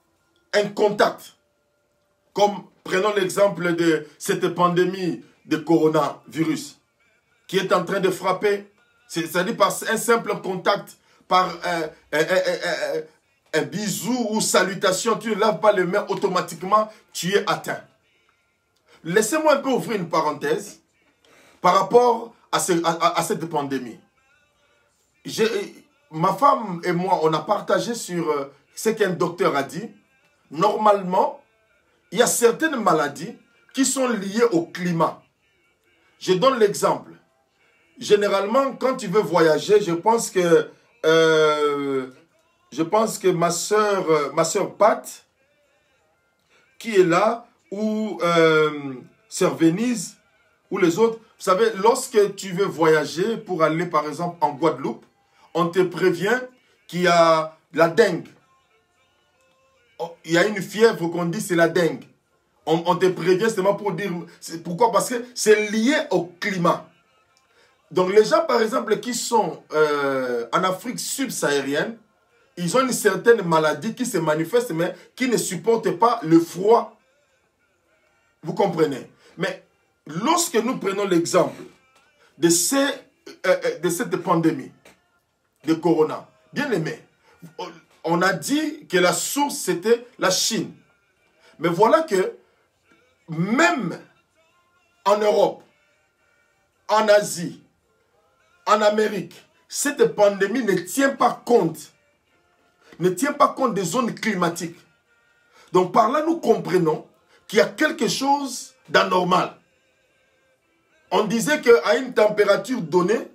un contact. Comme, prenons l'exemple de cette pandémie de coronavirus qui est en train de frapper. C'est-à-dire par un simple contact, par un bisou ou salutation, tu ne laves pas les mains, automatiquement, tu es atteint. Laissez-moi un peu ouvrir une parenthèse par rapport à cette pandémie. Ma femme et moi, on a partagé sur ce qu'un docteur a dit. Normalement, il y a certaines maladies qui sont liées au climat. Je donne l'exemple. Généralement, quand tu veux voyager, je pense que ma soeur Pat, qui est là, ou sœur Venise, ou les autres, vous savez, lorsque tu veux voyager pour aller, par exemple, en Guadeloupe, on te prévient qu'il y a la dengue. Il y a une fièvre qu'on dit c'est la dengue. On te prévient seulement pour dire... Pourquoi? Parce que c'est lié au climat. Donc les gens, par exemple, qui sont en Afrique subsaharienne, ils ont une certaine maladie qui se manifeste, mais qui ne supportent pas le froid. Vous comprenez? Mais lorsque nous prenons l'exemple de cette pandémie de corona, bien aimé, on a dit que la source, c'était la Chine. Mais voilà que même en Europe, en Asie, en Amérique, cette pandémie ne tient pas compte des zones climatiques. Donc par là, nous comprenons qu'il y a quelque chose d'anormal. On disait qu'à une température donnée,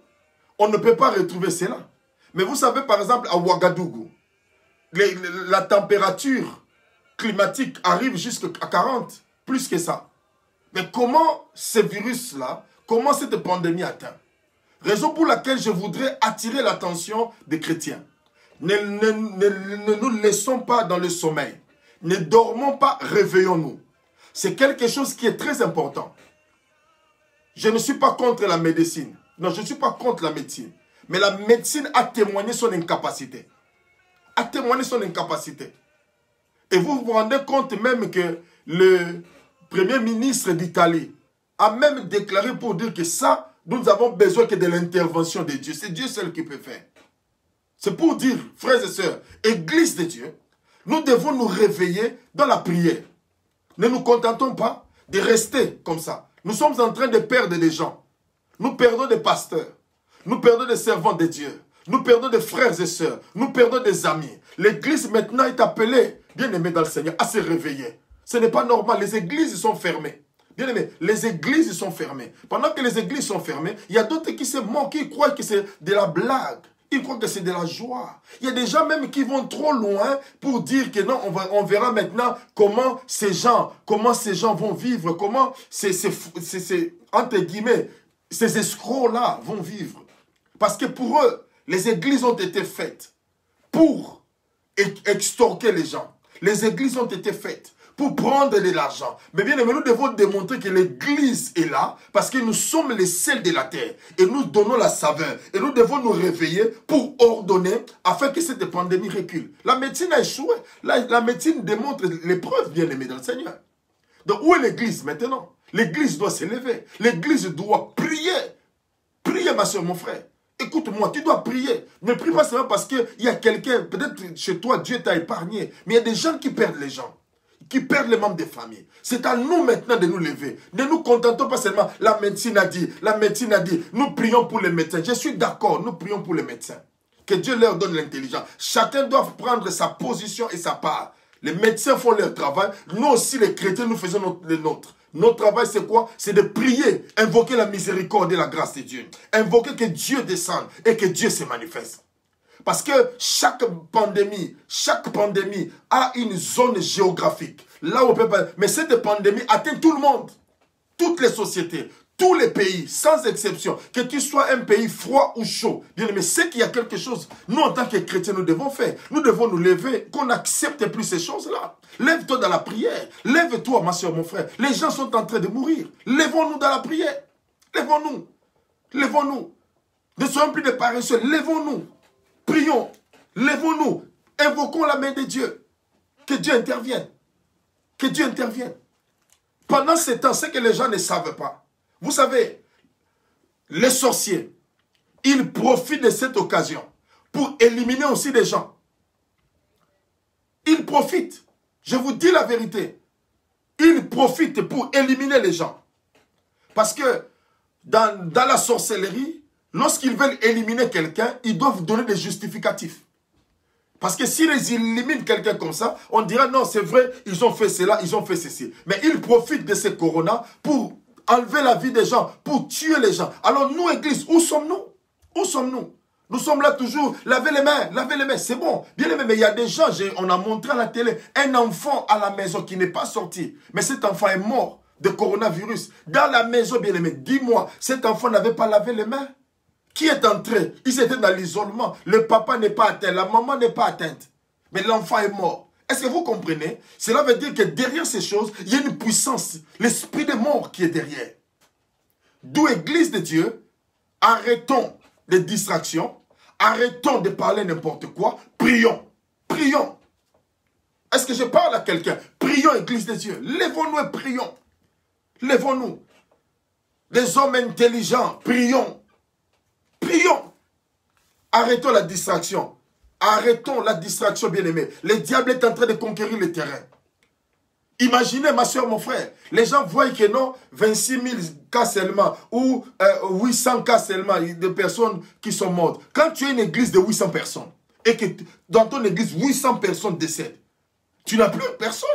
on ne peut pas retrouver cela. Mais vous savez, par exemple, à Ouagadougou, la température climatique arrive jusqu'à 40, plus que ça. Mais comment ce virus-là, comment cette pandémie atteint? Raison pour laquelle je voudrais attirer l'attention des chrétiens. Ne nous laissons pas dans le sommeil. Ne dormons pas, réveillons-nous. C'est quelque chose qui est très important. Je ne suis pas contre la médecine. Non, je ne suis pas contre la médecine. Mais la médecine a témoigné son incapacité. A témoigné son incapacité. Et vous vous rendez compte même que le Premier ministre d'Italie a même déclaré pour dire que ça, nous avons besoin que de l'intervention de Dieu. C'est Dieu seul qui peut faire. C'est pour dire, frères et sœurs, Église de Dieu, nous devons nous réveiller dans la prière. Ne nous contentons pas de rester comme ça. Nous sommes en train de perdre des gens. Nous perdons des pasteurs. Nous perdons des servants de Dieu. Nous perdons des frères et sœurs. Nous perdons des amis. L'église maintenant est appelée, bien aimé dans le Seigneur, à se réveiller. Ce n'est pas normal. Les églises sont fermées. Bien aimé, les églises sont fermées. Pendant que les églises sont fermées, il y a d'autres qui se moquent, qui croient que c'est de la blague. Ils croient que c'est de la joie. Il y a des gens même qui vont trop loin pour dire que non, on verra maintenant comment ces gens vont vivre, comment entre guillemets, ces escrocs-là vont vivre. Parce que pour eux, les églises ont été faites pour extorquer les gens. Les églises ont été faites pour prendre de l'argent. Mais bien aimé, nous devons démontrer que l'église est là parce que nous sommes les sels de la terre et nous donnons la saveur. Et nous devons nous réveiller pour ordonner afin que cette pandémie recule. La médecine a échoué. La médecine démontre les preuves, bien aimé dans le Seigneur. Donc où est l'église maintenant? L'église doit s'élever. L'église doit prier. Prier, ma soeur, mon frère. Écoute-moi, tu dois prier. Ne prie pas seulement parce qu'il y a quelqu'un, peut-être chez toi, Dieu t'a épargné. Mais il y a des gens qui perdent les gens. Qui perdent les membres des familles. C'est à nous maintenant de nous lever. Ne nous contentons pas seulement, la médecine a dit, nous prions pour les médecins. Je suis d'accord, nous prions pour les médecins. Que Dieu leur donne l'intelligence. Chacun doit prendre sa position et sa part. Les médecins font leur travail. Nous aussi, les chrétiens, nous faisons le nôtre. Notre travail, c'est quoi? C'est de prier, invoquer la miséricorde et la grâce de Dieu. Invoquer que Dieu descende et que Dieu se manifeste. Parce que chaque pandémie a une zone géographique. Là où on peut pas. Mais cette pandémie atteint tout le monde. Toutes les sociétés, tous les pays, sans exception. Que tu sois un pays froid ou chaud. Bien aimé, c'est qu'il y a quelque chose, nous en tant que chrétiens, nous devons faire. Nous devons nous lever, qu'on n'accepte plus ces choses-là. Lève-toi dans la prière. Lève-toi, ma soeur, mon frère. Les gens sont en train de mourir. Lèvons-nous dans la prière. Lèvons-nous. Lèvons-nous. Ne soyons plus des paresseux. Lèvons-nous. Prions, lèvons-nous, invoquons la main de Dieu. Que Dieu intervienne. Que Dieu intervienne. Pendant ce temps, ce que les gens ne savent pas. Vous savez, les sorciers, ils profitent de cette occasion pour éliminer aussi des gens. Ils profitent. Je vous dis la vérité. Ils profitent pour éliminer les gens. Parce que dans la sorcellerie, lorsqu'ils veulent éliminer quelqu'un, ils doivent donner des justificatifs. Parce que s'ils éliminent quelqu'un comme ça, on dira non, c'est vrai, ils ont fait cela, ils ont fait ceci. Mais ils profitent de ce corona pour enlever la vie des gens, pour tuer les gens. Alors nous, Église, où sommes-nous? Où sommes-nous? Nous sommes là toujours, lavez les mains, c'est bon. Bien aimé, mais il y a des gens, on a montré à la télé, un enfant à la maison qui n'est pas sorti. Mais cet enfant est mort de coronavirus. Dans la maison, bien aimé, dis-moi, cet enfant n'avait pas lavé les mains? Qui est entré? Ils étaient dans l'isolement. Le papa n'est pas atteint, la maman n'est pas atteinte. Mais l'enfant est mort. Est-ce que vous comprenez? Cela veut dire que derrière ces choses, il y a une puissance, l'esprit de mort qui est derrière. D'où Église de Dieu, arrêtons les distractions, arrêtons de parler n'importe quoi, prions, prions. Est-ce que je parle à quelqu'un? Prions, Église de Dieu. Lèvons-nous et prions. Lèvons-nous. Les hommes intelligents, prions. Prions. Arrêtons la distraction. Arrêtons la distraction, bien-aimé. Le diable est en train de conquérir le terrain. Imaginez, ma soeur, mon frère, les gens voient que non, 26 000 cas seulement, ou 800 cas seulement de personnes qui sont mortes. Quand tu as une église de 800 personnes, et que dans ton église, 800 personnes décèdent, tu n'as plus personne.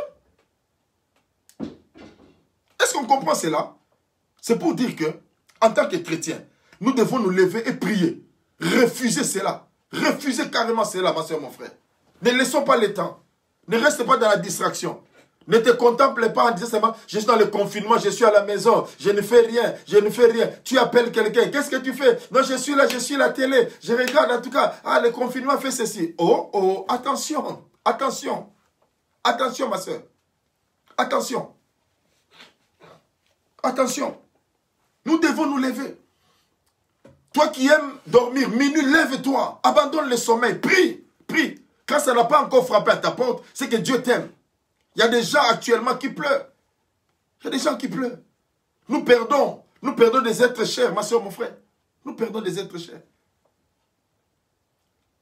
Est-ce qu'on comprend cela? C'est pour dire que, en tant que chrétien, nous devons nous lever et prier. Refusez cela. Refusez carrément cela, ma soeur, mon frère. Ne laissons pas le temps. Ne restez pas dans la distraction. Ne te contemple pas en disant seulement, je suis dans le confinement, je suis à la maison, je ne fais rien, je ne fais rien. Tu appelles quelqu'un, qu'est-ce que tu fais? Non, je suis là, je suis à la télé, je regarde en tout cas, ah, le confinement fait ceci. Oh, oh, attention, attention, attention ma soeur, attention, attention. Nous devons nous lever. Toi qui aimes dormir, minuit, lève-toi, abandonne le sommeil, prie, prie. Quand ça n'a pas encore frappé à ta porte, c'est que Dieu t'aime. Il y a des gens actuellement qui pleurent. Il y a des gens qui pleurent. Nous perdons des êtres chers, ma soeur, mon frère. Nous perdons des êtres chers.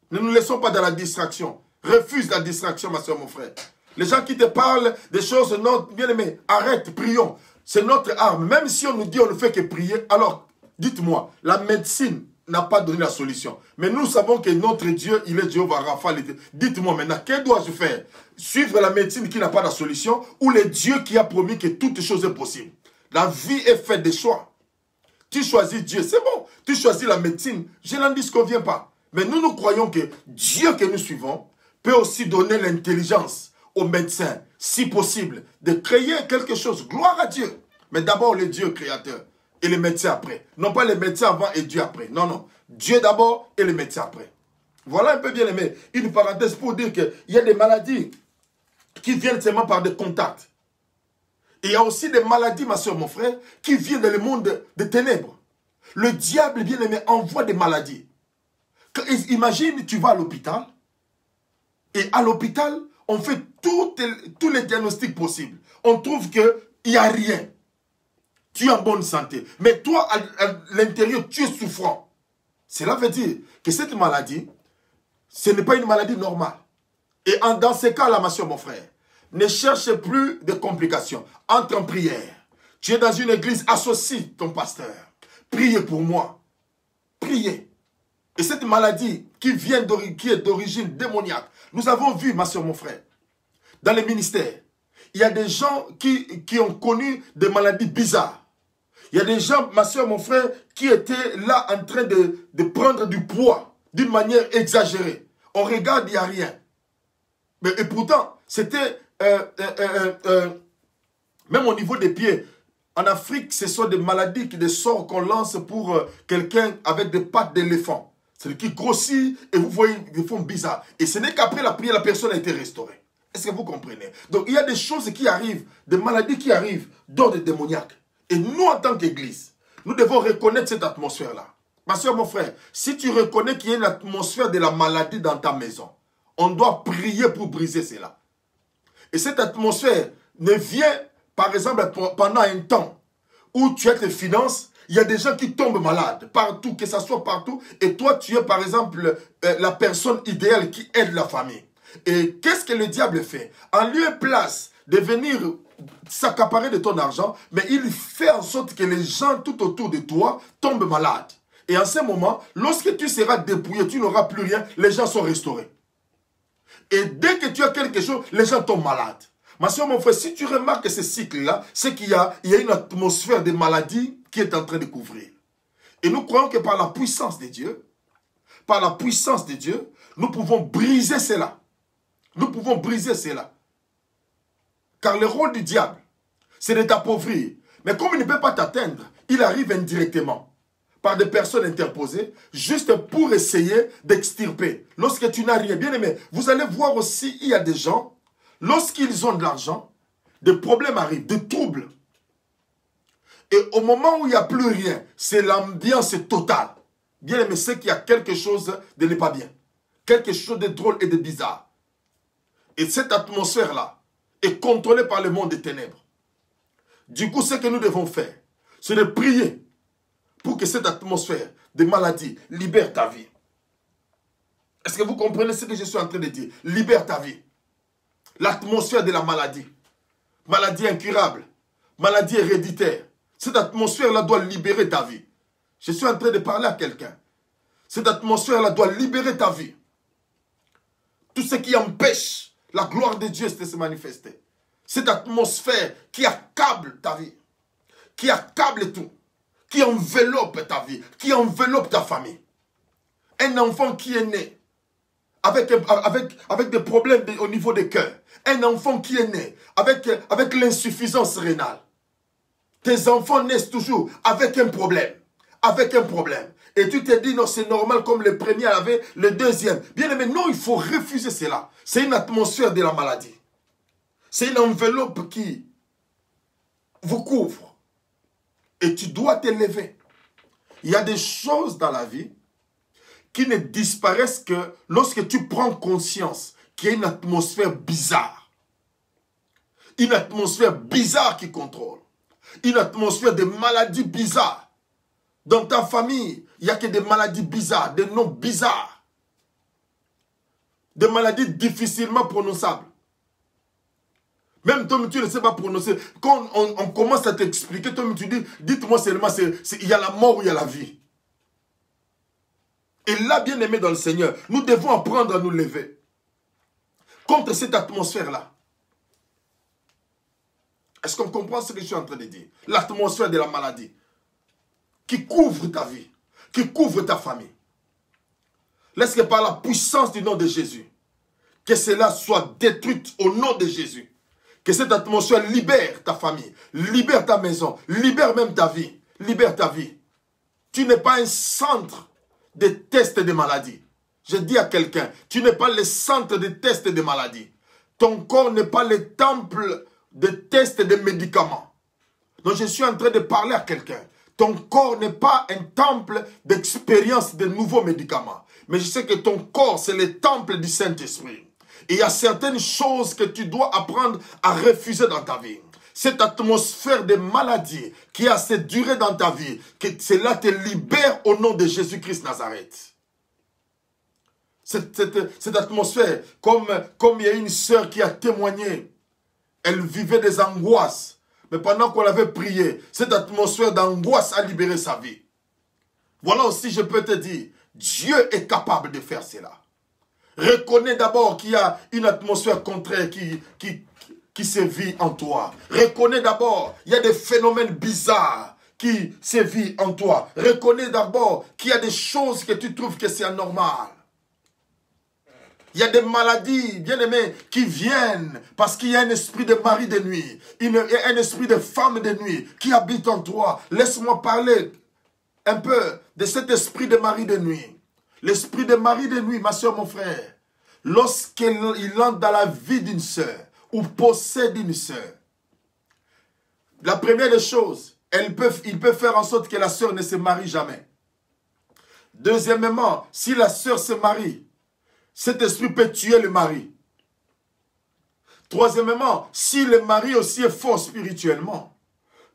Ne nous laissons pas dans la distraction. Refuse la distraction, ma soeur, mon frère. Les gens qui te parlent des choses non bien aimées, arrête, prions. C'est notre arme. Même si on nous dit on ne fait que prier, alors dites-moi, la médecine n'a pas donné la solution. Mais nous savons que notre Dieu, il est Jéhovah Rapha. Dites-moi maintenant, que dois-je faire? Suivre la médecine qui n'a pas la solution ou le Dieu qui a promis que toute chose est possible? La vie est faite de choix. Tu choisis Dieu, c'est bon. Tu choisis la médecine, je n'en disconviens pas. Mais nous croyons que Dieu que nous suivons peut aussi donner l'intelligence aux médecins, si possible, de créer quelque chose. Gloire à Dieu. Mais d'abord le Dieu créateur. Et les médecins après. Non pas les médecins avant et Dieu après. Non, non. Dieu d'abord et les médecins après. Voilà un peu bien aimé. Une parenthèse pour dire qu'il y a des maladies qui viennent seulement par des contacts. Et il y a aussi des maladies, ma soeur, mon frère, qui viennent dans le monde des ténèbres. Le diable, bien aimé, envoie des maladies. Imagine, tu vas à l'hôpital. Et à l'hôpital, on fait tous les diagnostics possibles. On trouve qu'il n'y a rien. Tu es en bonne santé. Mais toi, à l'intérieur, tu es souffrant. Cela veut dire que cette maladie, ce n'est pas une maladie normale. Et dans ces cas-là, ma soeur, mon frère, ne cherche plus de complications. Entre en prière. Tu es dans une église, associe ton pasteur. Priez pour moi. Priez. Et cette maladie qui est d'origine démoniaque, nous avons vu, ma soeur, mon frère, dans les ministères, il y a des gens qui ont connu des maladies bizarres. Il y a des gens, ma soeur, mon frère, qui étaient là en train de prendre du poids d'une manière exagérée. On regarde, il n'y a rien. Et pourtant, c'était, même au niveau des pieds, en Afrique, ce sont des maladies, des sorts qu'on lance pour quelqu'un avec des pattes d'éléphant. C'est qui grossit et vous voyez des formes bizarres. Et ce n'est qu'après la prière, la personne a été restaurée. Est-ce que vous comprenez? Donc, il y a des choses qui arrivent, des maladies qui arrivent d'ordre démoniaque. Et nous, en tant qu'Église, nous devons reconnaître cette atmosphère-là. Ma soeur, mon frère, si tu reconnais qu'il y a une atmosphère de la maladie dans ta maison, on doit prier pour briser cela. Et cette atmosphère ne vient, par exemple, pendant un temps où tu as tes finances, il y a des gens qui tombent malades, partout, que ça soit partout, et toi, tu es, par exemple, la personne idéale qui aide la famille. Et qu'est-ce que le diable fait? En lieu et place de venir s'accaparer de ton argent, mais il fait en sorte que les gens tout autour de toi tombent malades. Et en ce moment, lorsque tu seras dépouillé, tu n'auras plus rien, les gens sont restaurés. Et dès que tu as quelque chose, les gens tombent malades. Ma soeur, mon frère, si tu remarques ce cycle-là, c'est qu'il y a une atmosphère de maladie qui est en train de couvrir. Et nous croyons que par la puissance de Dieu, nous pouvons briser cela. Nous pouvons briser cela. Car le rôle du diable, c'est de t'appauvrir. Mais comme il ne peut pas t'atteindre, il arrive indirectement, par des personnes interposées, juste pour essayer d'extirper. Lorsque tu n'as rien, bien aimé, vous allez voir aussi, il y a des gens, lorsqu'ils ont de l'argent, des problèmes arrivent, des troubles. Et au moment où il n'y a plus rien, c'est l'ambiance totale. Bien aimé, c'est qu'il y a quelque chose de n'est pas bien. Quelque chose de drôle et de bizarre. Et cette atmosphère-là est contrôlée par le monde des ténèbres. Du coup, ce que nous devons faire, c'est de prier pour que cette atmosphère de maladie libère ta vie. Est-ce que vous comprenez ce que je suis en train de dire? Libère ta vie. L'atmosphère de la maladie. Maladie incurable. Maladie héréditaire. Cette atmosphère-là doit libérer ta vie. Je suis en train de parler à quelqu'un. Cette atmosphère-là doit libérer ta vie. Tout ce qui empêche la gloire de Dieu de se manifester. Cette atmosphère qui accable ta vie. Qui accable tout. Qui enveloppe ta vie. Qui enveloppe ta famille. Un enfant qui est né avec des problèmes au niveau des cœurs. Un enfant qui est né avec l'insuffisance rénale. Tes enfants naissent toujours avec un problème. Avec un problème. Et tu te dis, non, c'est normal comme le premier avait le deuxième. Bien aimé, non, il faut refuser cela. C'est une atmosphère de la maladie. C'est une enveloppe qui vous couvre. Et tu dois te lever. Il y a des choses dans la vie qui ne disparaissent que lorsque tu prends conscience qu'il y a une atmosphère bizarre. Une atmosphère bizarre qui contrôle. Une atmosphère de maladies bizarres. Dans ta famille, il n'y a que des maladies bizarres, des noms bizarres. Des maladies difficilement prononçables. Même toi, tu ne sais pas prononcer. Quand on commence à t'expliquer, toi, tu dis, dites-moi seulement, il y a la mort ou il y a la vie. Et là, bien aimé dans le Seigneur, nous devons apprendre à nous lever contre cette atmosphère-là. Est-ce qu'on comprend ce que je suis en train de dire? L'atmosphère de la maladie qui couvre ta vie, qui couvre ta famille. Laisse que par la puissance du nom de Jésus, que cela soit détruit au nom de Jésus. Que cette atmosphère libère ta famille, libère ta maison, libère même ta vie. Libère ta vie. Tu n'es pas un centre de tests de maladies. Je dis à quelqu'un, tu n'es pas le centre de tests de maladies. Ton corps n'est pas le temple de tests de médicaments. Donc je suis en train de parler à quelqu'un. Ton corps n'est pas un temple d'expérience de nouveaux médicaments. Mais je sais que ton corps, c'est le temple du Saint-Esprit. Et il y a certaines choses que tu dois apprendre à refuser dans ta vie. Cette atmosphère de maladie qui a assez duré dans ta vie, que cela te libère au nom de Jésus-Christ Nazareth. Cette atmosphère, comme il y a une sœur qui a témoigné, elle vivait des angoisses. Mais pendant qu'on avait prié, cette atmosphère d'angoisse a libéré sa vie. Voilà aussi, je peux te dire, Dieu est capable de faire cela. Reconnais d'abord qu'il y a une atmosphère contraire qui se vit en toi. Reconnais d'abord, il y a des phénomènes bizarres qui se vivent en toi. Reconnais d'abord qu'il y a des choses que tu trouves que c'est anormal. Il y a des maladies, bien aimées, qui viennent parce qu'il y a un esprit de mari de nuit, un esprit de femme de nuit qui habite en toi. Laisse-moi parler un peu de cet esprit de mari de nuit. L'esprit de mari de nuit, ma soeur, mon frère, lorsqu'il entre dans la vie d'une sœur ou possède une sœur, la première des choses, il peut faire en sorte que la sœur ne se marie jamais. Deuxièmement, si la sœur se marie, cet esprit peut tuer le mari. Troisièmement, si le mari aussi est fort spirituellement,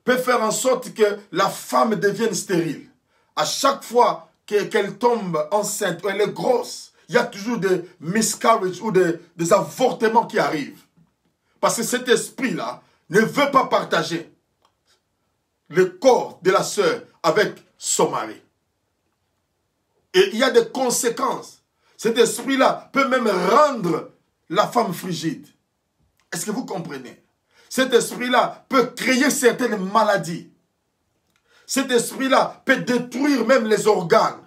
peut faire en sorte que la femme devienne stérile. À chaque fois qu'elle tombe enceinte, elle est grosse, il y a toujours des miscarriages ou des avortements qui arrivent. Parce que cet esprit-là ne veut pas partager le corps de la sœur avec son mari. Et il y a des conséquences. Cet esprit-là peut même rendre la femme frigide. Est-ce que vous comprenez? Cet esprit-là peut créer certaines maladies. Cet esprit-là peut détruire même les organes.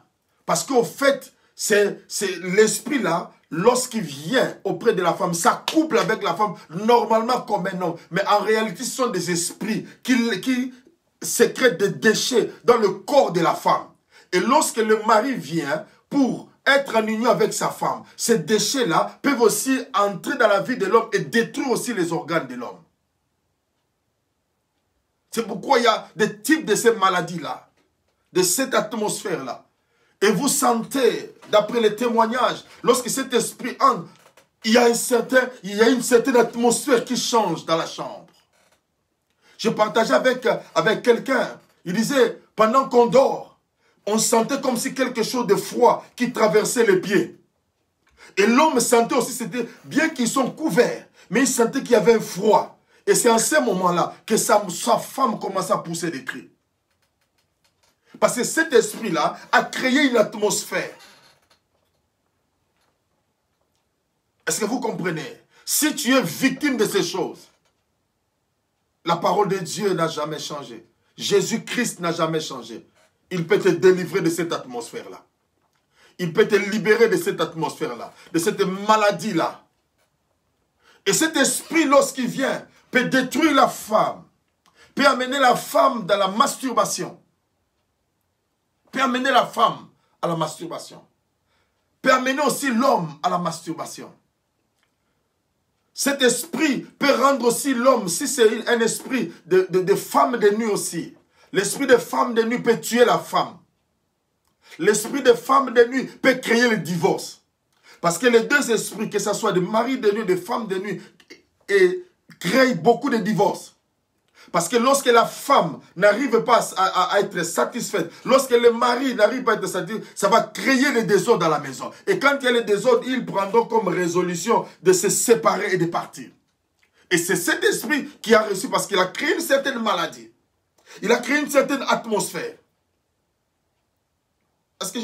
Parce qu'au fait, c'est l'esprit-là, lorsqu'il vient auprès de la femme, ça couple avec la femme normalement comme un homme. Mais en réalité, ce sont des esprits qui sécrètent des déchets dans le corps de la femme. Et lorsque le mari vient pour être en union avec sa femme, ces déchets-là peuvent aussi entrer dans la vie de l'homme et détruire aussi les organes de l'homme. C'est pourquoi il y a des types de ces maladies-là, de cette atmosphère-là. Et vous sentez, d'après les témoignages, lorsque cet esprit entre, il y a une certaine atmosphère qui change dans la chambre. Je partageais avec quelqu'un, il disait, pendant qu'on dort, on sentait comme si quelque chose de froid qui traversait les pieds. Et l'homme sentait aussi, c'était bien qu'ils sont couverts, mais il sentait qu'il y avait un froid. Et c'est en ce moment-là que sa femme commence à pousser des cris. Parce que cet esprit-là a créé une atmosphère. Est-ce que vous comprenez? Si tu es victime de ces choses, la parole de Dieu n'a jamais changé. Jésus-Christ n'a jamais changé. Il peut te délivrer de cette atmosphère-là. il peut te libérer de cette atmosphère-là, de cette maladie-là. Et cet esprit, lorsqu'il vient, peut détruire la femme, peut amener la femme dans la masturbation, peut amener la femme à la masturbation, peut amener aussi l'homme à la masturbation. Cet esprit peut rendre aussi l'homme, si c'est un esprit de femme de nuit aussi, l'esprit de femme de nuit peut tuer la femme. L'esprit de femme de nuit peut créer le divorce. Parce que les deux esprits, que ce soit de mari de nuit, de femme de nuit, créent beaucoup de divorces. Parce que lorsque la femme n'arrive pas à être satisfaite, lorsque le mari n'arrive pas à être satisfait, ça va créer le désordre dans la maison. Et quand il y a le désordre, ils prendront comme résolution de se séparer et de partir. Et c'est cet esprit qui a reçu parce qu'il a créé une certaine maladie. Il a créé une certaine atmosphère. Est-ce que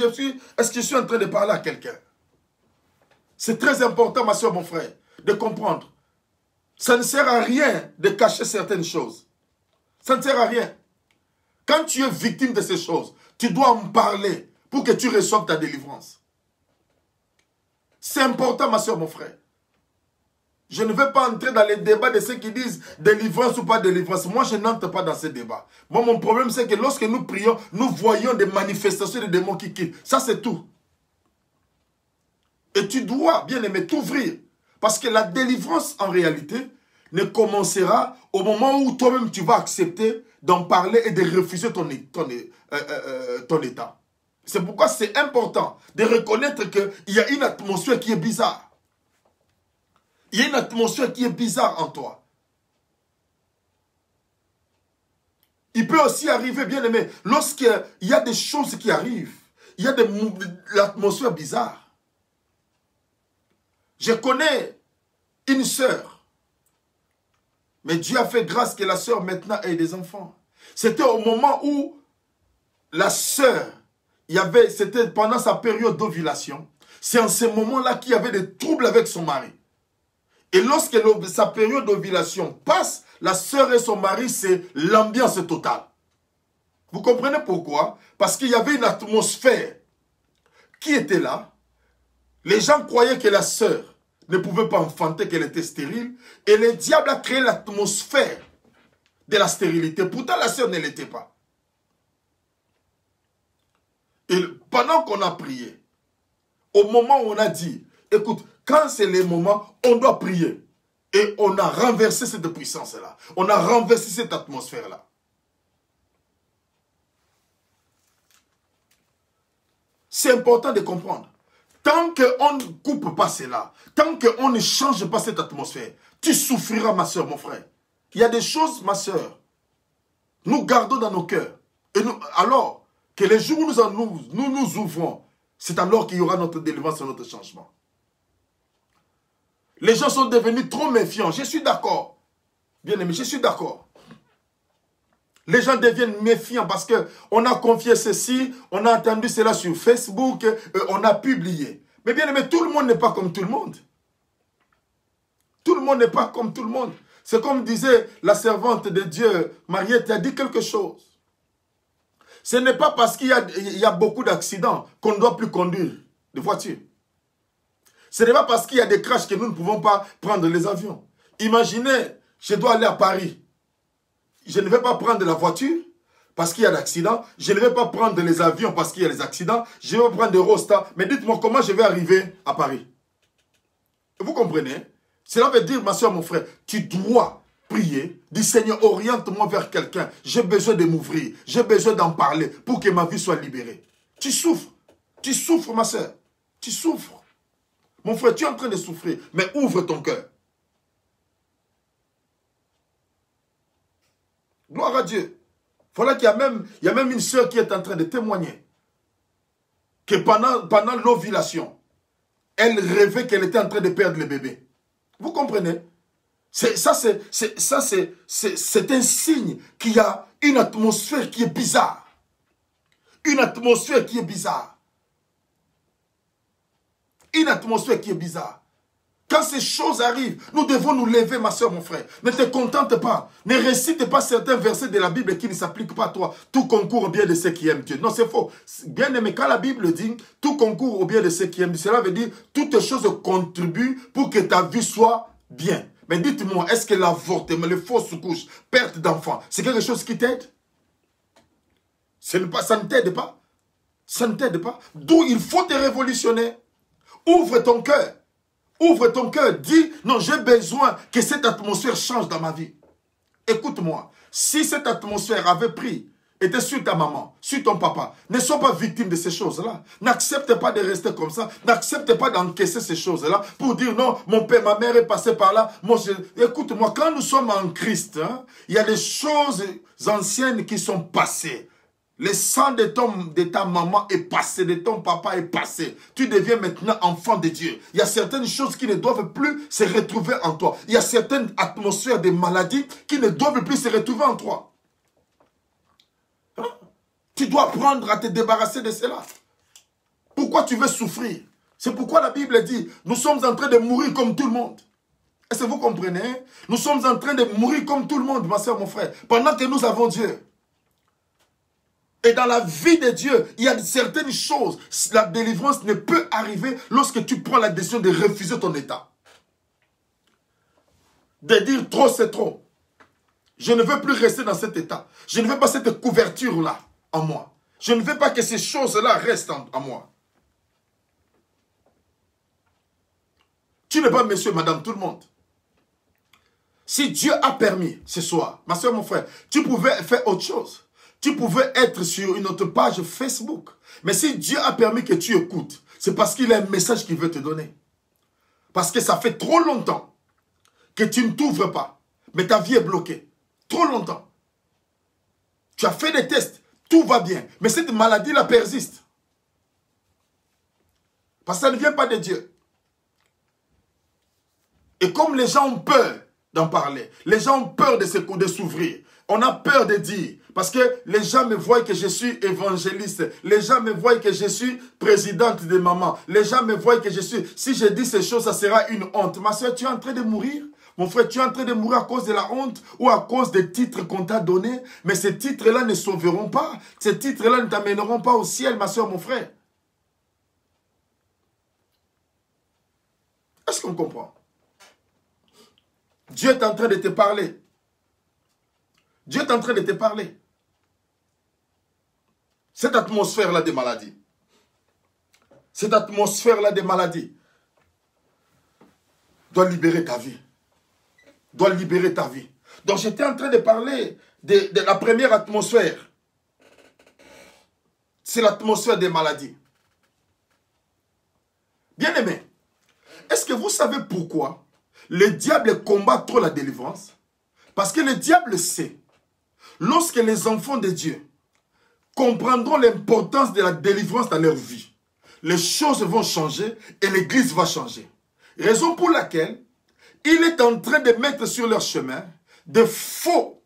je suis en train de parler à quelqu'un? C'est très important, ma soeur, mon frère, de comprendre. Ça ne sert à rien de cacher certaines choses. Ça ne sert à rien. Quand tu es victime de ces choses, tu dois en parler pour que tu reçoives ta délivrance. C'est important, ma soeur, mon frère. Je ne vais pas entrer dans les débats de ceux qui disent délivrance ou pas délivrance. Moi, je n'entre pas dans ces débats. Moi, mon problème, c'est que lorsque nous prions, nous voyons des manifestations de démons qui quittent. Ça, c'est tout. Et tu dois, bien aimé, t'ouvrir. Parce que la délivrance, en réalité, ne commencera au moment où toi-même tu vas accepter d'en parler et de refuser ton état. C'est pourquoi c'est important de reconnaître qu'il y a une atmosphère qui est bizarre. Il y a une atmosphère qui est bizarre en toi. Il peut aussi arriver, bien aimé, lorsqu'il y a des choses qui arrivent, il y a l'atmosphère bizarre. Je connais une sœur. Mais Dieu a fait grâce que la sœur maintenant ait des enfants. C'était au moment où la sœur, c'était pendant sa période d'ovulation. C'est en ce moment-là qu'il y avait des troubles avec son mari. Et lorsque sa période d'ovulation passe, la sœur et son mari, c'est l'ambiance totale. Vous comprenez pourquoi? Parce qu'il y avait une atmosphère qui était là. Les gens croyaient que la sœur ne pouvait pas enfanter, qu'elle était stérile. Et le diable a créé l'atmosphère de la stérilité. Pourtant, la sœur ne l'était pas. Et pendant qu'on a prié, au moment où on a dit, écoute, quand c'est le moment, on doit prier. Et on a renversé cette puissance-là. On a renversé cette atmosphère-là. C'est important de comprendre. Tant qu'on ne coupe pas cela, tant qu'on ne change pas cette atmosphère, tu souffriras, ma soeur, mon frère. Il y a des choses, ma soeur, nous gardons dans nos cœurs. Et alors que les jours où nous ouvrons, c'est alors qu'il y aura notre délivrance et notre changement. Les gens sont devenus trop méfiants. Je suis d'accord. Bien aimé, je suis d'accord. Les gens deviennent méfiants parce qu'on a confié ceci, on a entendu cela sur Facebook, on a publié. Mais bien aimé, tout le monde n'est pas comme tout le monde. Tout le monde n'est pas comme tout le monde. C'est comme disait la servante de Dieu, Mariette, a dit quelque chose. Ce n'est pas parce qu'il y a beaucoup d'accidents qu'on ne doit plus conduire de voiture. Ce n'est pas parce qu'il y a des crashs que nous ne pouvons pas prendre les avions. Imaginez, je dois aller à Paris. Je ne vais pas prendre la voiture parce qu'il y a d'accidents. Je ne vais pas prendre les avions parce qu'il y a des accidents. Je vais prendre des Rostas. Mais dites-moi comment je vais arriver à Paris. Vous comprenez? Cela veut dire, ma soeur, mon frère, tu dois prier. Dis, Seigneur, oriente-moi vers quelqu'un. J'ai besoin de m'ouvrir. J'ai besoin d'en parler pour que ma vie soit libérée. Tu souffres. Tu souffres, ma soeur. Tu souffres. Mon frère, tu es en train de souffrir. Mais ouvre ton cœur. Gloire à Dieu. Voilà qu'il y a même une sœur qui est en train de témoigner que pendant l'ovulation, elle rêvait qu'elle était en train de perdre le bébé. Vous comprenez? C'est un signe qu'il y a une atmosphère qui est bizarre. Une atmosphère qui est bizarre. Une atmosphère qui est bizarre. Quand ces choses arrivent, nous devons nous lever, ma soeur, mon frère. Ne te contente pas. Ne récite pas certains versets de la Bible qui ne s'appliquent pas à toi. Tout concourt au bien de ceux qui aiment Dieu. Non, c'est faux. Bien aimé, quand la Bible dit tout concourt au bien de ceux qui aiment Dieu, cela veut dire toutes choses contribuent pour que ta vie soit bien. Mais dites-moi, est-ce que l'avortement, les fausses couches, perte d'enfants, c'est quelque chose qui t'aide? Ça ne t'aide pas. Ça ne t'aide pas. D'où il faut te révolutionner. Ouvre ton cœur. Ouvre ton cœur. Dis, non, j'ai besoin que cette atmosphère change dans ma vie. Écoute-moi. Si cette atmosphère avait pris, était sur ta maman, sur ton papa, ne sois pas victime de ces choses-là. N'accepte pas de rester comme ça. N'accepte pas d'encaisser ces choses-là pour dire, non, mon père, ma mère est passée par là. Écoute-moi, quand nous sommes en Christ, hein, il y a des choses anciennes qui sont passées. Le sang de ta maman est passé, de ton papa est passé. Tu deviens maintenant enfant de Dieu. Il y a certaines choses qui ne doivent plus se retrouver en toi. Il y a certaines atmosphères de maladies qui ne doivent plus se retrouver en toi. Hein? Tu dois apprendre à te débarrasser de cela. Pourquoi tu veux souffrir? C'est pourquoi la Bible dit, nous sommes en train de mourir comme tout le monde. Est-ce que vous comprenez? Nous sommes en train de mourir comme tout le monde, ma soeur, mon frère, pendant que nous avons Dieu. Et dans la vie de Dieu, il y a certaines choses. La délivrance ne peut arriver lorsque tu prends la décision de refuser ton état. De dire trop, c'est trop. Je ne veux plus rester dans cet état. Je ne veux pas cette couverture-là en moi. Je ne veux pas que ces choses-là restent en moi. Tu n'es pas monsieur, madame, tout le monde. Si Dieu a permis ce soir, ma soeur, mon frère, tu pouvais faire autre chose. Tu pouvais être sur une autre page Facebook. Mais si Dieu a permis que tu écoutes, c'est parce qu'il a un message qu'il veut te donner. Parce que ça fait trop longtemps que tu ne t'ouvres pas. Mais ta vie est bloquée. Trop longtemps. Tu as fait des tests. Tout va bien. Mais cette maladie-là persiste. Parce que ça ne vient pas de Dieu. Et comme les gens ont peur d'en parler, les gens ont peur de s'ouvrir, on a peur de dire, parce que les gens me voient que je suis évangéliste, les gens me voient que je suis présidente de maman, les gens me voient que je suis, si je dis ces choses, ça sera une honte. Ma soeur, tu es en train de mourir? Mon frère, tu es en train de mourir à cause de la honte ou à cause des titres qu'on t'a donnés, mais ces titres-là ne sauveront pas, ces titres-là ne t'amèneront pas au ciel, ma soeur, mon frère. Est-ce qu'on comprend? Dieu est en train de te parler. Dieu est en train de te parler. Cette atmosphère-là des maladies. Cette atmosphère-là des maladies doit libérer ta vie. Doit libérer ta vie. Donc j'étais en train de parler de la première atmosphère. C'est l'atmosphère des maladies. Bien aimé, est-ce que vous savez pourquoi le diable combat trop la délivrance? Parce que le diable sait, lorsque les enfants de Dieu comprendront l'importance de la délivrance dans leur vie, les choses vont changer et l'église va changer. Raison pour laquelle il est en train de mettre sur leur chemin de faux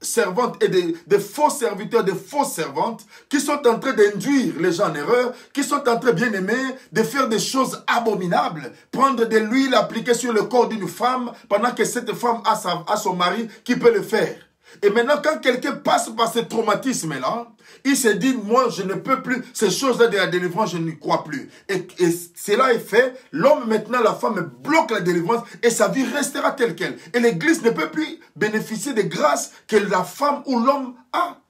servantes et de faux serviteurs, de fausses servantes qui sont en train d'induire les gens en erreur, qui sont en train, bien aimés, de faire des choses abominables, prendre de l'huile, appliquer sur le corps d'une femme pendant que cette femme a son mari qui peut le faire. Et maintenant, quand quelqu'un passe par ce traumatisme-là, il se dit, moi, je ne peux plus, ces choses-là de la délivrance, je n'y crois plus. Et cela est fait, l'homme maintenant, la femme bloque la délivrance et sa vie restera telle qu'elle. Et l'église ne peut plus bénéficier des grâces que la femme ou l'homme a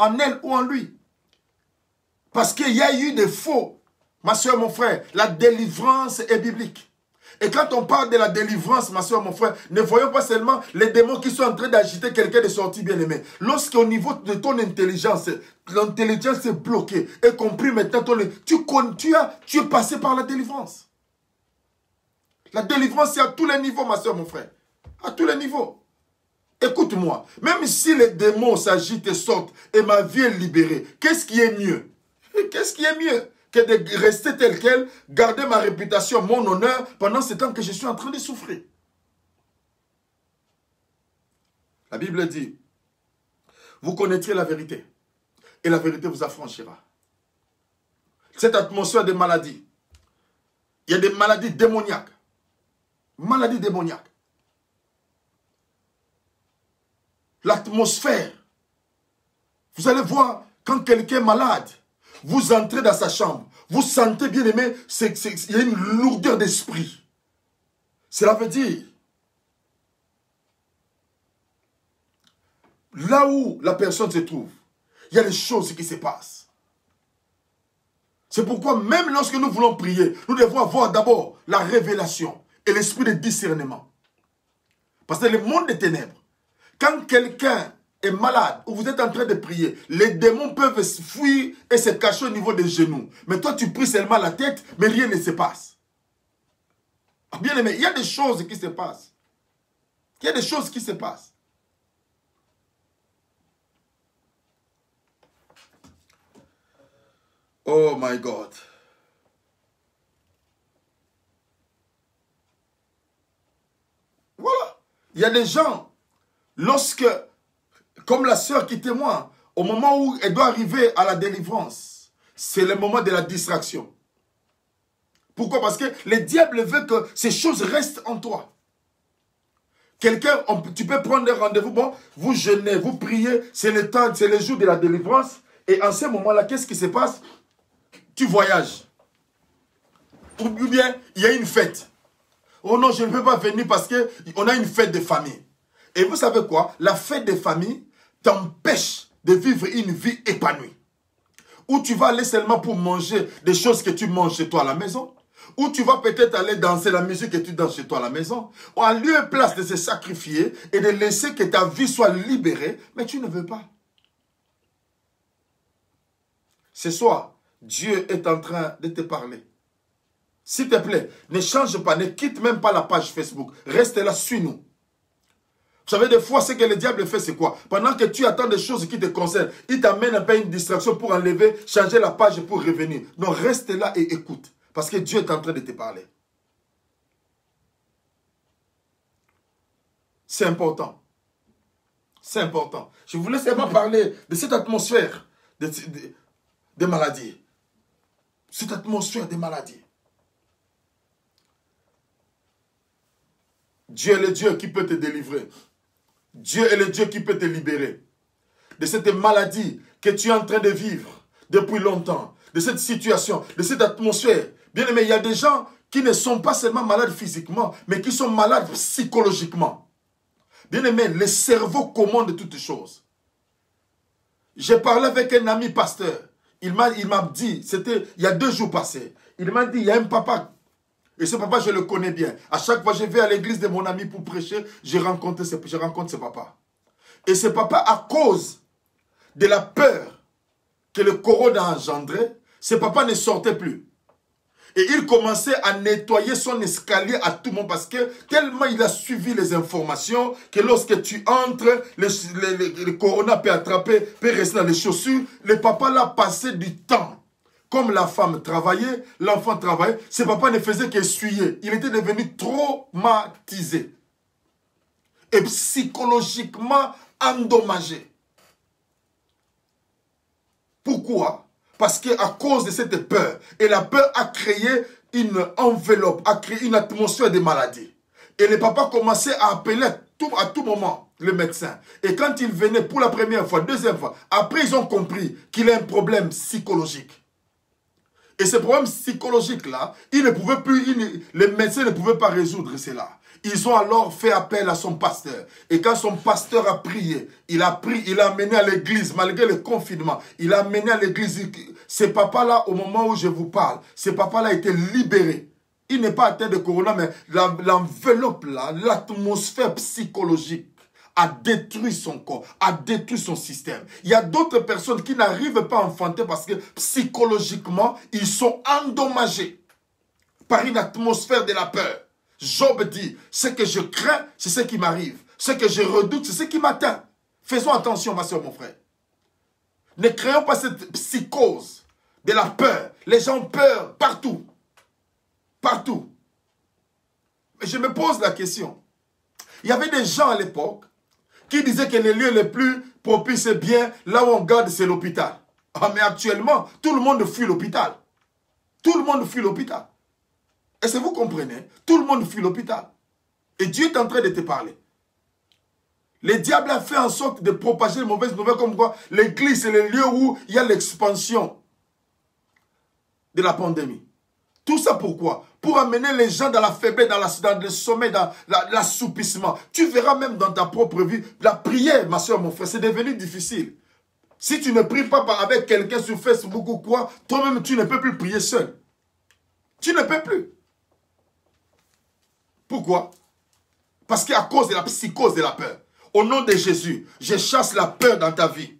en elle ou en lui. Parce qu'il y a eu des faux. Ma soeur, mon frère, la délivrance est biblique. Et quand on parle de la délivrance, ma soeur, mon frère, ne voyons pas seulement les démons qui sont en train d'agiter quelqu'un de sorti bien-aimé. Lorsqu'au niveau de ton intelligence, l'intelligence est bloquée, y compris maintenant, tu es passé par la délivrance. La délivrance, c'est à tous les niveaux, ma soeur, mon frère. À tous les niveaux. Écoute-moi, même si les démons s'agitent et sortent et ma vie est libérée, qu'est-ce qui est mieux? Qu'est-ce qui est mieux que de rester tel quel, garder ma réputation, mon honneur, pendant ce temps que je suis en train de souffrir? La Bible dit, vous connaîtrez la vérité, et la vérité vous affranchira. Cette atmosphère de maladie, il y a des maladies démoniaques. Maladie démoniaque. L'atmosphère. Vous allez voir, quand quelqu'un est malade, vous entrez dans sa chambre, vous sentez, bien aimé, il y a une lourdeur d'esprit. Cela veut dire, là où la personne se trouve, il y a des choses qui se passent. C'est pourquoi même lorsque nous voulons prier, nous devons avoir d'abord la révélation et l'esprit de discernement. Parce que le monde des ténèbres, quand quelqu'un est malade ou vous êtes en train de prier, les démons peuvent fuir et se cacher au niveau des genoux. Mais toi, tu pries seulement la tête, mais rien ne se passe. Bien aimé, il y a des choses qui se passent. Il y a des choses qui se passent. Oh my God. Voilà. Il y a des gens, lorsque, comme la sœur qui témoigne, au moment où elle doit arriver à la délivrance, c'est le moment de la distraction. Pourquoi? Parce que le diable veut que ces choses restent en toi. Quelqu'un, tu peux prendre des rendez-vous, bon, vous jeûnez, vous priez, c'est le temps, c'est le jour de la délivrance, et en ce moment-là, qu'est-ce qui se passe? Tu voyages. Ou bien, il y a une fête. Oh non, je ne peux pas venir parce qu'on a une fête de famille. Et vous savez quoi? La fête de famille t'empêche de vivre une vie épanouie. Ou tu vas aller seulement pour manger des choses que tu manges chez toi à la maison. Ou tu vas peut-être aller danser la musique que tu danses chez toi à la maison. Ou en lieu et place de se sacrifier et de laisser que ta vie soit libérée, mais tu ne veux pas. Ce soir, Dieu est en train de te parler. S'il te plaît, ne change pas, ne quitte même pas la page Facebook. Reste là, suis-nous. Vous savez, des fois, ce que le diable fait, c'est quoi? Pendant que tu attends des choses qui te concernent, il t'amène un peu une distraction pour enlever, changer la page pour revenir. Non, reste là et écoute. Parce que Dieu est en train de te parler. C'est important. C'est important. Je voulais seulement parler de cette atmosphère de maladie. Cette atmosphère de maladie. Dieu est le Dieu qui peut te délivrer. Dieu est le Dieu qui peut te libérer de cette maladie que tu es en train de vivre depuis longtemps, de cette situation, de cette atmosphère. Bien aimé, il y a des gens qui ne sont pas seulement malades physiquement, mais qui sont malades psychologiquement. Bien aimé, le cerveau commande toutes choses. J'ai parlé avec un ami pasteur. Il m'a dit, c'était il y a 2 jours passés, il m'a dit, il y a un papa, et ce papa, je le connais bien. À chaque fois que je vais à l'église de mon ami pour prêcher, je rencontre ce papa. Et ce papa, à cause de la peur que le corona a engendré, ce papa ne sortait plus. Et il commençait à nettoyer son escalier à tout moment parce que tellement il a suivi les informations que lorsque tu entres, le corona peut attraper, peut rester dans les chaussures. Le papa l'a passé du temps. Comme la femme travaillait, l'enfant travaillait, ce papa ne faisait qu'essuyer. Il était devenu traumatisé. Et psychologiquement endommagé. Pourquoi? Parce qu'à cause de cette peur, et la peur a créé une enveloppe, a créé une atmosphère de maladie. Et le papa commençait à appeler à tout moment le médecin. Et quand il venait pour la première fois, deuxième fois, après ils ont compris qu'il a un problème psychologique. Et ce problème psychologique-là, les médecins ne pouvaient pas résoudre cela. Ils ont alors fait appel à son pasteur. Et quand son pasteur a prié, il a amené à l'église, malgré le confinement, il a amené à l'église. Ce papa-là, au moment où je vous parle, ce papa-là a été libéré. Il n'est pas atteint de corona, mais l'enveloppe-là, l'atmosphère psychologique a détruit son corps, a détruit son système. Il y a d'autres personnes qui n'arrivent pas à enfanter parce que psychologiquement, ils sont endommagés par une atmosphère de la peur. Job dit, ce que je crains, c'est ce qui m'arrive. Ce que je redoute, c'est ce qui m'atteint. Faisons attention, ma soeur, mon frère. Ne créons pas cette psychose de la peur. Les gens ont peur partout. Partout. Mais je me pose la question. Il y avait des gens à l'époque qui disaient que le lieu le plus propice et bien, là où on garde, c'est l'hôpital. Ah, mais actuellement, tout le monde fuit l'hôpital. Tout le monde fuit l'hôpital. Est-ce que vous comprenez? Tout le monde fuit l'hôpital. Et Dieu est en train de te parler. Le diable a fait en sorte de propager les mauvaises nouvelles comme quoi l'église c'est le lieu où il y a l'expansion de la pandémie. Tout ça pourquoi? Pour amener les gens dans la faiblesse, dans le sommeil, dans l'assoupissement. Tu verras même dans ta propre vie, la prière, ma soeur, mon frère, c'est devenu difficile. Si tu ne pries pas avec quelqu'un sur Facebook ou quoi, toi-même tu ne peux plus prier seul. Tu ne peux plus. Pourquoi? Parce qu'à cause de la psychose de la peur. Au nom de Jésus, je chasse la peur dans ta vie.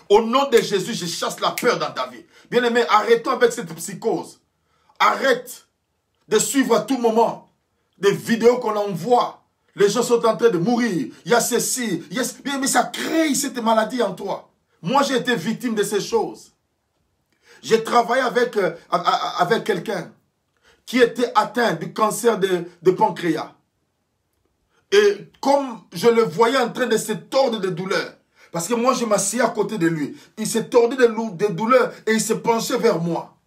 Au nom de Jésus, je chasse la peur dans ta vie. Bien-aimé, arrêtons avec cette psychose. Arrête de suivre à tout moment des vidéos qu'on envoie. Les gens sont en train de mourir. Il y a ceci. Mais ça crée cette maladie en toi. Moi, j'ai été victime de ces choses. J'ai travaillé avec quelqu'un qui était atteint du cancer de pancréas. Et comme je le voyais en train de se tordre de douleur, parce que moi je m'assieds à côté de lui, il s'est tordu de douleur et il s'est penché vers moi.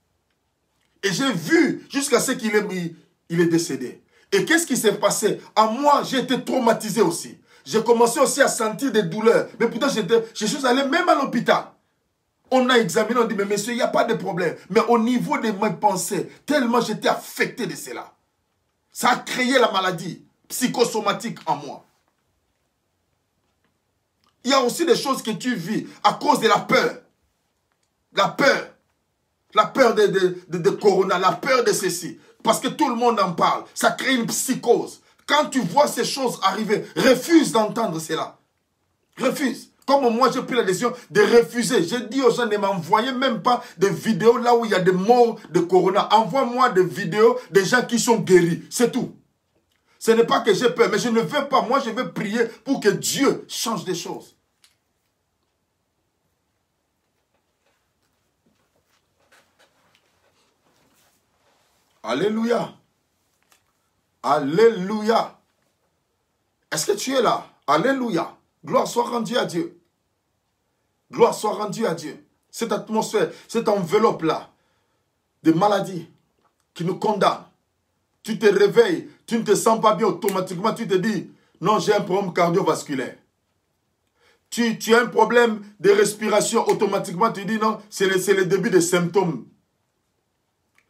Et j'ai vu jusqu'à ce qu'il est décédé. Et qu'est-ce qui s'est passé? À moi, j'ai été traumatisé aussi. J'ai commencé aussi à sentir des douleurs. Mais pourtant, je suis allé même à l'hôpital. On a examiné, on dit, mais monsieur, il n'y a pas de problème. Mais au niveau de mes pensées, tellement j'étais affecté de cela. Ça a créé la maladie psychosomatique en moi. Il y a aussi des choses que tu vis à cause de la peur. La peur. La peur de Corona, la peur de ceci. Parce que tout le monde en parle. Ça crée une psychose. Quand tu vois ces choses arriver, refuse d'entendre cela. Refuse. Comme moi, j'ai pris la décision de refuser. J'ai dit aux gens, ne m'envoyez même pas des vidéos là où il y a des morts de Corona. Envoie-moi des vidéos des gens qui sont guéris. C'est tout. Ce n'est pas que j'ai peur, mais je ne veux pas. Moi, je veux prier pour que Dieu change des choses. Alléluia. Alléluia. Est-ce que tu es là? Alléluia. Gloire soit rendue à Dieu. Gloire soit rendue à Dieu. Cette atmosphère, cette enveloppe-là de maladie qui nous condamne. Tu te réveilles, tu ne te sens pas bien automatiquement, tu te dis, non, j'ai un problème cardiovasculaire. Tu as un problème de respiration, automatiquement tu dis, non, c'est le début des symptômes.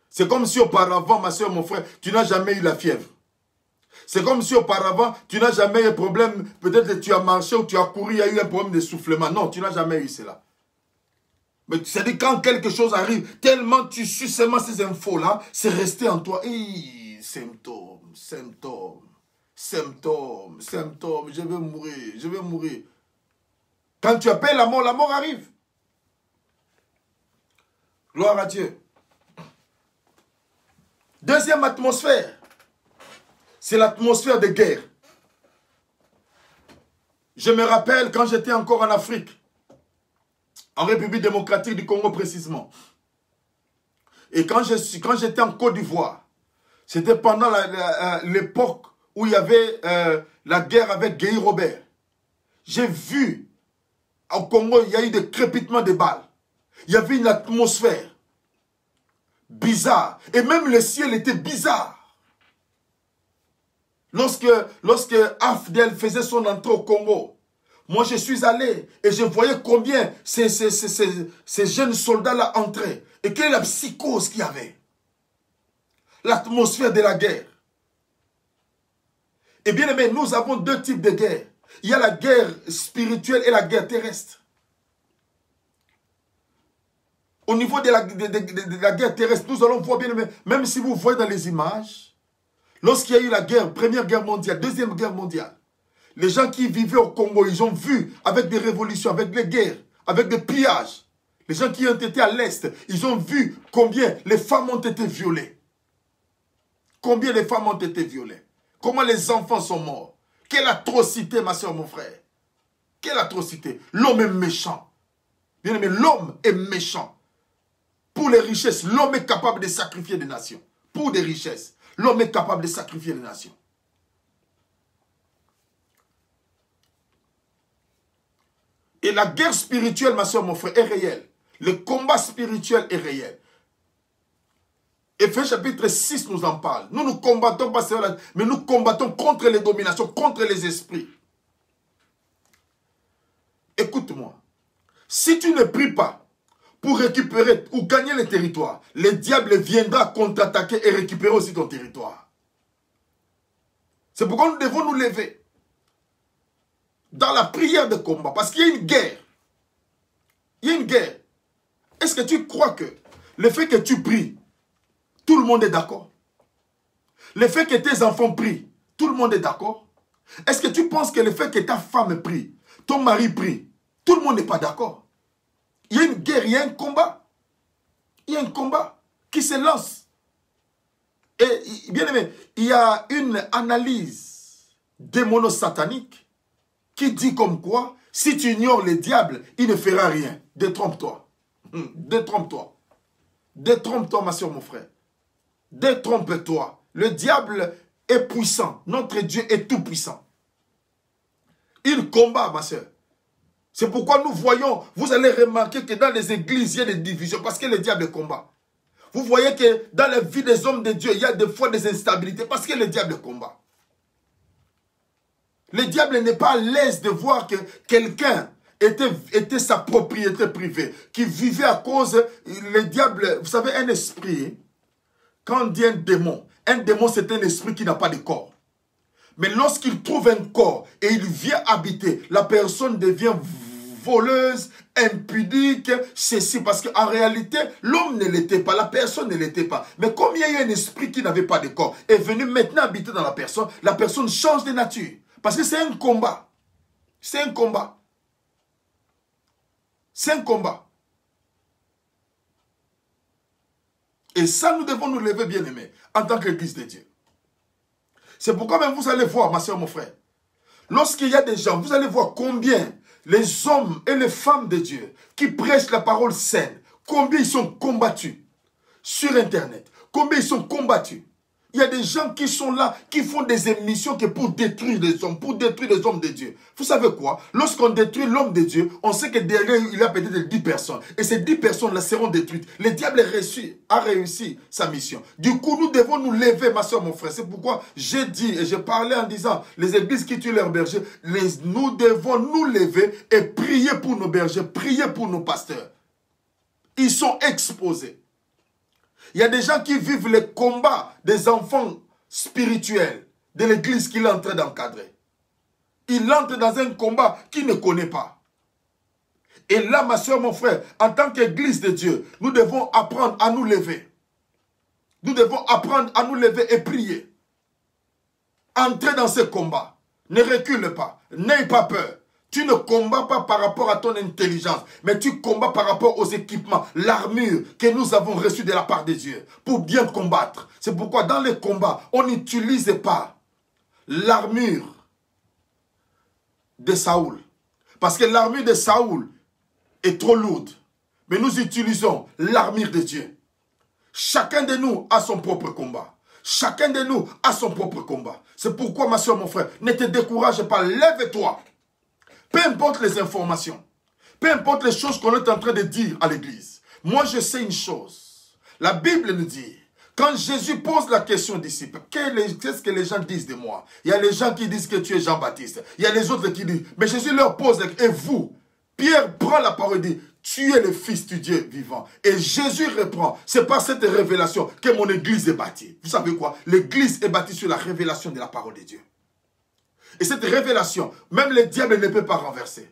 C'est comme si auparavant, ma soeur, mon frère, tu n'as jamais eu la fièvre. C'est comme si auparavant, tu n'as jamais eu un problème, peut-être que tu as marché ou tu as couru, il y a eu un problème d'essoufflement. Non, tu n'as jamais eu cela. Mais c'est-à-dire quand quelque chose arrive, tellement tu suis seulement ces infos-là, c'est resté en toi. Symptômes, symptômes, symptômes, symptômes, je vais mourir, je vais mourir. Quand tu appelles la mort arrive. Gloire à Dieu. Deuxième atmosphère, c'est l'atmosphère de guerre. Je me rappelle quand j'étais encore en Afrique, en République démocratique du Congo précisément. Et quand j'étais en Côte d'Ivoire, c'était pendant l'époque où il y avait la guerre avec Guy Robert. J'ai vu, au Congo, il y a eu des crépitements de balles. Il y avait une atmosphère bizarre. Et même le ciel était bizarre. Lorsque AFDL faisait son entrée au Congo, moi je suis allé et je voyais combien ces jeunes soldats-là entraient. Et quelle est la psychose qu'il y avait? L'atmosphère de la guerre. Et bien aimé, nous avons deux types de guerre. Il y a la guerre spirituelle et la guerre terrestre. Au niveau de la guerre terrestre, nous allons voir bien aimé, même si vous voyez dans les images, lorsqu'il y a eu la guerre, première guerre mondiale, deuxième guerre mondiale, les gens qui vivaient au Congo, ils ont vu avec des révolutions, avec des guerres, avec des pillages. Les gens qui ont été à l'Est, ils ont vu combien les femmes ont été violées. Combien les femmes ont été violées. Comment les enfants sont morts. Quelle atrocité, ma soeur, mon frère. Quelle atrocité. L'homme est méchant. Bien aimé, l'homme est méchant. Pour les richesses, l'homme est capable de sacrifier des nations. Pour des richesses, l'homme est capable de sacrifier des nations. Et la guerre spirituelle, ma soeur, mon frère, est réelle. Le combat spirituel est réel. Éphésiens chapitre 6 nous en parle. Nous ne combattons pas cela, mais nous combattons contre les dominations, contre les esprits. Écoute-moi. Si tu ne pries pas pour récupérer ou gagner les territoires, le diable viendra contre-attaquer et récupérer aussi ton territoire. C'est pourquoi nous devons nous lever dans la prière de combat. Parce qu'il y a une guerre. Il y a une guerre. Est-ce que tu crois que le fait que tu pries, tout le monde est d'accord? Le fait que tes enfants prient, tout le monde est d'accord? Est-ce que tu penses que le fait que ta femme prie, ton mari prie, tout le monde n'est pas d'accord? Il y a une guerre, il y a un combat. Il y a un combat qui se lance. Et bien aimé, il y a une analyse démono-satanique qui dit comme quoi, si tu ignores le diable, il ne fera rien. Détrompe-toi. Détrompe-toi. Détrompe-toi, ma soeur, mon frère. Détrompe-toi. Le diable est puissant. Notre Dieu est tout puissant. Il combat, ma soeur. C'est pourquoi nous voyons, vous allez remarquer que dans les églises, il y a des divisions, parce que le diable combat. Vous voyez que dans la vie des hommes de Dieu, il y a des fois des instabilités, parce que le diable combat. Le diable n'est pas à l'aise de voir que quelqu'un était sa propriété privée, qui vivait à cause, le diable, vous savez, un esprit, quand on dit un démon c'est un esprit qui n'a pas de corps. Mais lorsqu'il trouve un corps et il vient habiter, la personne devient voleuse, impudique, ceci, parce qu'en réalité, l'homme ne l'était pas, la personne ne l'était pas. Mais comme il y a eu un esprit qui n'avait pas de corps, est venu maintenant habiter dans la personne change de nature. Parce que c'est un combat. C'est un combat. C'est un combat. Et ça, nous devons nous lever, bien aimés, en tant qu'Église de Dieu. C'est pourquoi même vous allez voir, ma soeur, mon frère, lorsqu'il y a des gens, vous allez voir combien les hommes et les femmes de Dieu qui prêchent la parole saine, combien ils sont combattus sur Internet, combien ils sont combattus. Il y a des gens qui sont là, qui font des émissions que pour détruire les hommes, pour détruire les hommes de Dieu. Vous savez quoi? Lorsqu'on détruit l'homme de Dieu, on sait que derrière, il y a peut-être 10 personnes. Et ces 10 personnes-là seront détruites. Le diable a réussi sa mission. Du coup, nous devons nous lever, ma soeur, mon frère. C'est pourquoi j'ai dit, et j'ai parlé en disant, les églises qui tuent leurs bergers, nous devons nous lever et prier pour nos bergers, prier pour nos pasteurs. Ils sont exposés. Il y a des gens qui vivent les combats des enfants spirituels de l'église qu'il est en train d'encadrer. Il entre dans un combat qu'il ne connaît pas. Et là, ma soeur, mon frère, en tant qu'église de Dieu, nous devons apprendre à nous lever. Nous devons apprendre à nous lever et prier. Entrez dans ce combat. Ne recule pas. N'aie pas peur. Tu ne combats pas par rapport à ton intelligence, mais tu combats par rapport aux équipements, l'armure que nous avons reçue de la part de Dieu pour bien combattre. C'est pourquoi dans les combats, on n'utilise pas l'armure de Saoul. Parce que l'armure de Saoul est trop lourde. Mais nous utilisons l'armure de Dieu. Chacun de nous a son propre combat. Chacun de nous a son propre combat. C'est pourquoi, ma soeur, mon frère, ne te décourage pas, lève-toi. Peu importe les informations, peu importe les choses qu'on est en train de dire à l'église. Moi, je sais une chose. La Bible nous dit, quand Jésus pose la question aux disciples, qu'est-ce que les gens disent de moi? Il y a les gens qui disent que tu es Jean-Baptiste. Il y a les autres qui disent, mais Jésus leur pose, et vous? Pierre prend la parole et dit, tu es le Fils du Dieu vivant. Et Jésus reprend, c'est par cette révélation que mon église est bâtie. Vous savez quoi? L'église est bâtie sur la révélation de la parole de Dieu. Et cette révélation, même le diable ne peut pas renverser.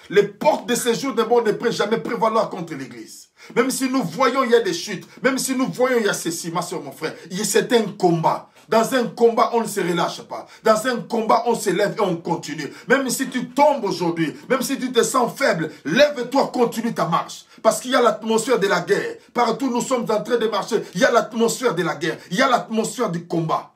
Les portes de ces jours de mort ne peuvent jamais prévaloir contre l'église. Même si nous voyons il y a des chutes, même si nous voyons il y a ceci, ma soeur, mon frère, c'est un combat. Dans un combat, on ne se relâche pas. Dans un combat, on se lève et on continue. Même si tu tombes aujourd'hui, même si tu te sens faible, lève-toi, continue ta marche. Parce qu'il y a l'atmosphère de la guerre. Partout nous sommes en train de marcher, il y a l'atmosphère de la guerre. Il y a l'atmosphère du combat.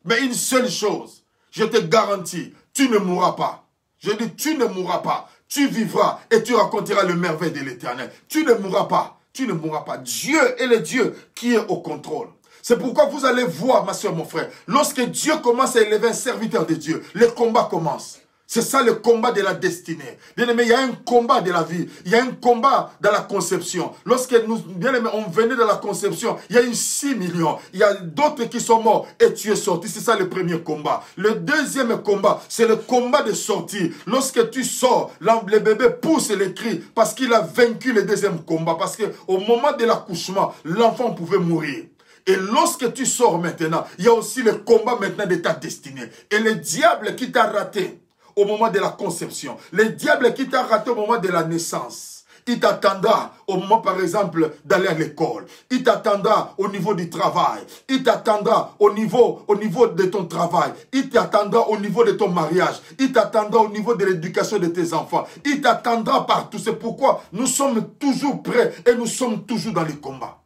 Mais une seule chose, je te garantis, tu ne mourras pas. Je dis, tu ne mourras pas. Tu vivras et tu raconteras le merveille de l'Éternel. Tu ne mourras pas. Tu ne mourras pas. Dieu est le Dieu qui est au contrôle. C'est pourquoi vous allez voir, ma soeur, mon frère, lorsque Dieu commence à élever un serviteur de Dieu, le combat commence. C'est ça le combat de la destinée. Bien-aimé, il y a un combat de la vie. Il y a un combat dans la conception. Lorsque nous, bien-aimé, on venait de la conception, il y a eu 6 millions. Il y a d'autres qui sont morts et tu es sorti. C'est ça le premier combat. Le deuxième combat, c'est le combat de sortie. Lorsque tu sors, le bébé pousse les cris parce qu'il a vaincu le deuxième combat. Parce qu'au moment de l'accouchement, l'enfant pouvait mourir. Et lorsque tu sors maintenant, il y a aussi le combat maintenant de ta destinée. Et le diable qui t'a raté au moment de la conception, le diable qui t'a raté au moment de la naissance, il t'attendra au moment, par exemple, d'aller à l'école. Il t'attendra au niveau du travail. Il t'attendra au niveau de ton travail. Il t'attendra au niveau de ton mariage. Il t'attendra au niveau de l'éducation de tes enfants. Il t'attendra partout. C'est pourquoi nous sommes toujours prêts et nous sommes toujours dans les combats.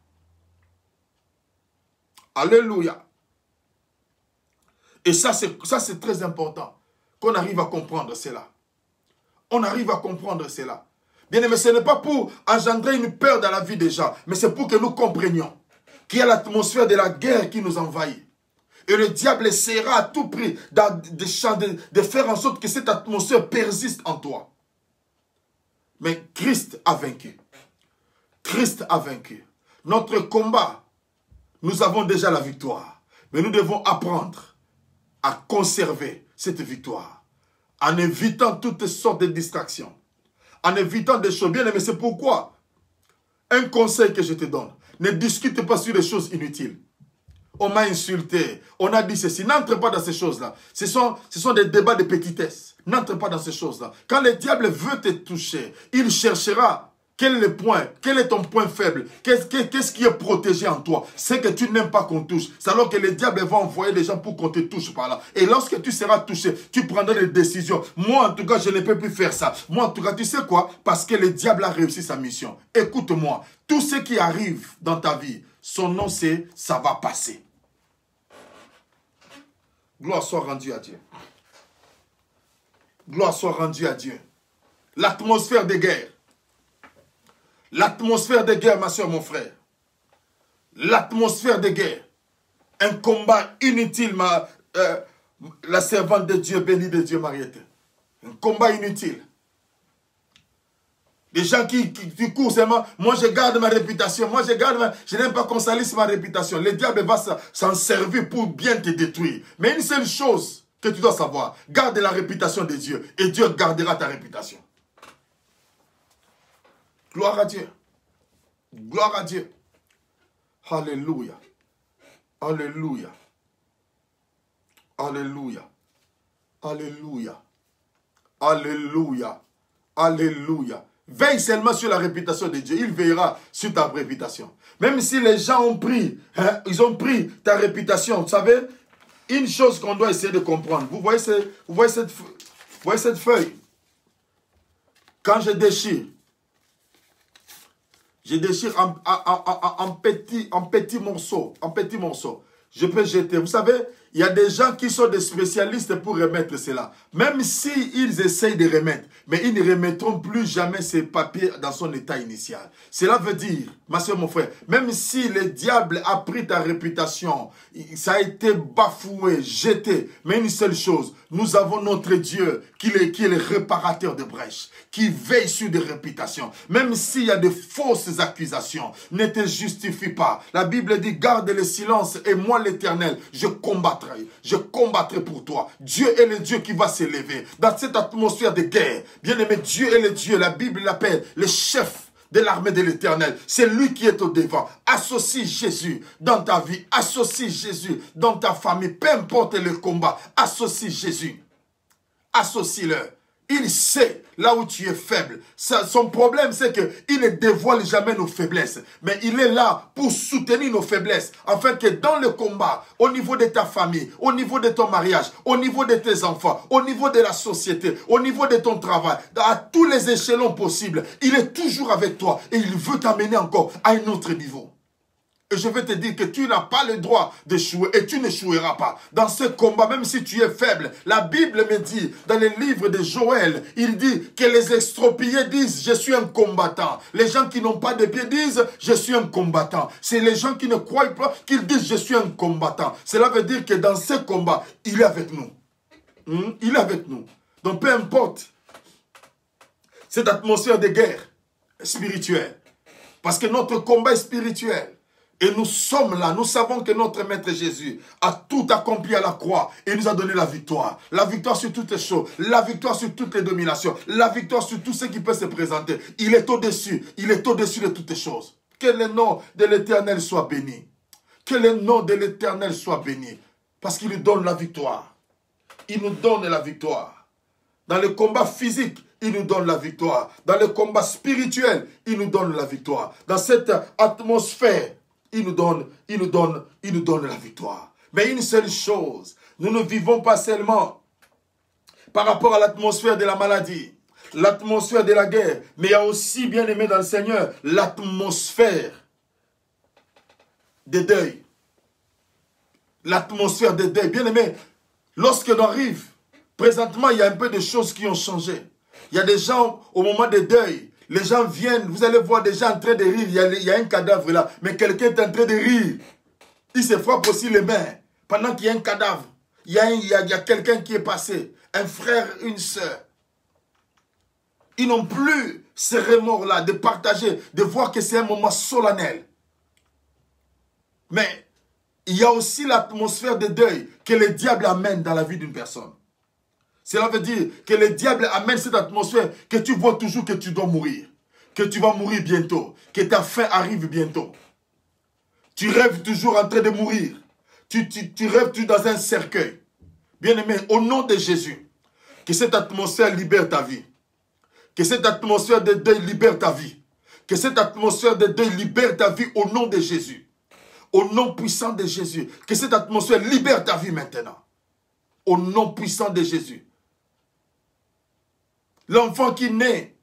Alléluia. Et ça, c'est très important. Qu'on arrive à comprendre cela. On arrive à comprendre cela. Bien aimé, ce n'est pas pour engendrer une peur dans la vie des gens, mais c'est pour que nous comprenions qu'il y a l'atmosphère de la guerre qui nous envahit. Et le diable essaiera à tout prix de faire en sorte que cette atmosphère persiste en toi. Mais Christ a vaincu. Christ a vaincu. Notre combat, nous avons déjà la victoire. Mais nous devons apprendre à conserver cette victoire, en évitant toutes sortes de distractions, en évitant des choses bien aimées. C'est pourquoi, un conseil que je te donne, ne discute pas sur des choses inutiles. On m'a insulté, on a dit ceci, n'entre pas dans ces choses-là. Ce sont des débats de petitesse, n'entre pas dans ces choses-là. Quand le diable veut te toucher, il cherchera quel est le point, quel est ton point faible, qu'est-ce qui est protégé en toi, c'est que tu n'aimes pas qu'on touche. C'est alors que le diable va envoyer des gens pour qu'on te touche par là. Et lorsque tu seras touché, tu prendras des décisions. Moi, en tout cas, je ne peux plus faire ça. Moi, en tout cas, tu sais quoi? Parce que le diable a réussi sa mission. Écoute-moi, tout ce qui arrive dans ta vie, son nom c'est « ça va passer ». Gloire soit rendue à Dieu. Gloire soit rendue à Dieu. L'atmosphère de guerre. L'atmosphère de guerre, ma soeur, mon frère. L'atmosphère de guerre. Un combat inutile, la servante de Dieu, bénie de Dieu, Mariette. Un combat inutile. Des gens qui courent seulement, moi je garde ma réputation, je n'aime pas qu'on salisse ma réputation. Le diable va s'en servir pour bien te détruire. Mais une seule chose que tu dois savoir, garde la réputation de Dieu et Dieu gardera ta réputation. Gloire à Dieu. Gloire à Dieu. Alléluia. Alléluia. Alléluia. Alléluia. Alléluia. Alléluia. Veille seulement sur la réputation de Dieu. Il veillera sur ta réputation. Même si les gens ont pris, ils ont pris ta réputation. Vous savez, une chose qu'on doit essayer de comprendre. Vous voyez cette feuille. Quand je déchire en petits morceaux. Je peux jeter. Vous savez, il y a des gens qui sont des spécialistes pour remettre cela. Même s'ils essayent de remettre, mais ils ne remettront plus jamais ces papiers dans son état initial. Cela veut dire, ma soeur, mon frère, même si le diable a pris ta réputation, ça a été bafoué, jeté, mais une seule chose, nous avons notre Dieu qui est le réparateur de brèches, qui veille sur des réputations. Même s'il y a de fausses accusations, ne te justifie pas. La Bible dit, garde le silence et moi l'Éternel, je combattrai pour toi. Dieu est le Dieu qui va s'élever. Dans cette atmosphère de guerre, bien aimé, Dieu est le Dieu, la Bible l'appelle le chef de l'armée de l'Éternel. C'est lui qui est au devant. Associe Jésus dans ta vie. Associe Jésus dans ta famille. Peu importe le combat. Associe Jésus. Associe-le. Il sait là où tu es faible. Son problème, c'est qu'il ne dévoile jamais nos faiblesses. Mais il est là pour soutenir nos faiblesses. Afin que dans le combat, au niveau de ta famille, au niveau de ton mariage, au niveau de tes enfants, au niveau de la société, au niveau de ton travail, à tous les échelons possibles, il est toujours avec toi. Et il veut t'amener encore à un autre niveau. Et je vais te dire que tu n'as pas le droit d'échouer et tu n'échoueras pas. Dans ce combat, même si tu es faible, la Bible me dit, dans les livres de Joël, il dit que les extropiés disent, je suis un combattant. Les gens qui n'ont pas de pieds disent, je suis un combattant. C'est les gens qui ne croient pas qu'ils disent, je suis un combattant. Cela veut dire que dans ce combat, il est avec nous. Il est avec nous. Donc peu importe cette atmosphère de guerre spirituelle. Parce que notre combat est spirituel. Et nous sommes là, nous savons que notre Maître Jésus a tout accompli à la croix et nous a donné la victoire. La victoire sur toutes les choses, la victoire sur toutes les dominations, la victoire sur tout ce qui peut se présenter. Il est au-dessus de toutes les choses. Que le nom de l'Éternel soit béni. Que le nom de l'Éternel soit béni. Parce qu'il nous donne la victoire. Il nous donne la victoire. Dans le combat physique, il nous donne la victoire. Dans le combat spirituel, il nous donne la victoire. Dans cette atmosphère, il nous donne la victoire. Mais une seule chose, nous ne vivons pas seulement par rapport à l'atmosphère de la maladie, l'atmosphère de la guerre, mais il y a aussi, bien aimé dans le Seigneur, l'atmosphère des deuils. L'atmosphère des deuils. Bien aimé, lorsque l'on arrive, présentement, il y a un peu de choses qui ont changé. Il y a des gens, au moment des deuils, les gens viennent, vous allez voir des gens en train de rire, il y a un cadavre là, mais quelqu'un est en train de rire. Il se frappe aussi les mains, pendant qu'il y a un cadavre. Il y a quelqu'un qui est passé, un frère, une sœur. Ils n'ont plus ce remords-là de partager, de voir que c'est un moment solennel. Mais il y a aussi l'atmosphère de deuil que le diable amène dans la vie d'une personne. Cela veut dire que le diable amène cette atmosphère que tu vois toujours que tu dois mourir. Que tu vas mourir bientôt. Que ta fin arrive bientôt. Tu rêves toujours en train de mourir. Tu rêves toujours dans un cercueil. Bien-aimé, au nom de Jésus, que cette atmosphère libère ta vie. Que cette atmosphère de deuil libère ta vie. Que cette atmosphère de deuil libère ta vie au nom de Jésus. Au nom puissant de Jésus. Que cette atmosphère libère ta vie maintenant. Au nom puissant de Jésus. L'enfant qui naît,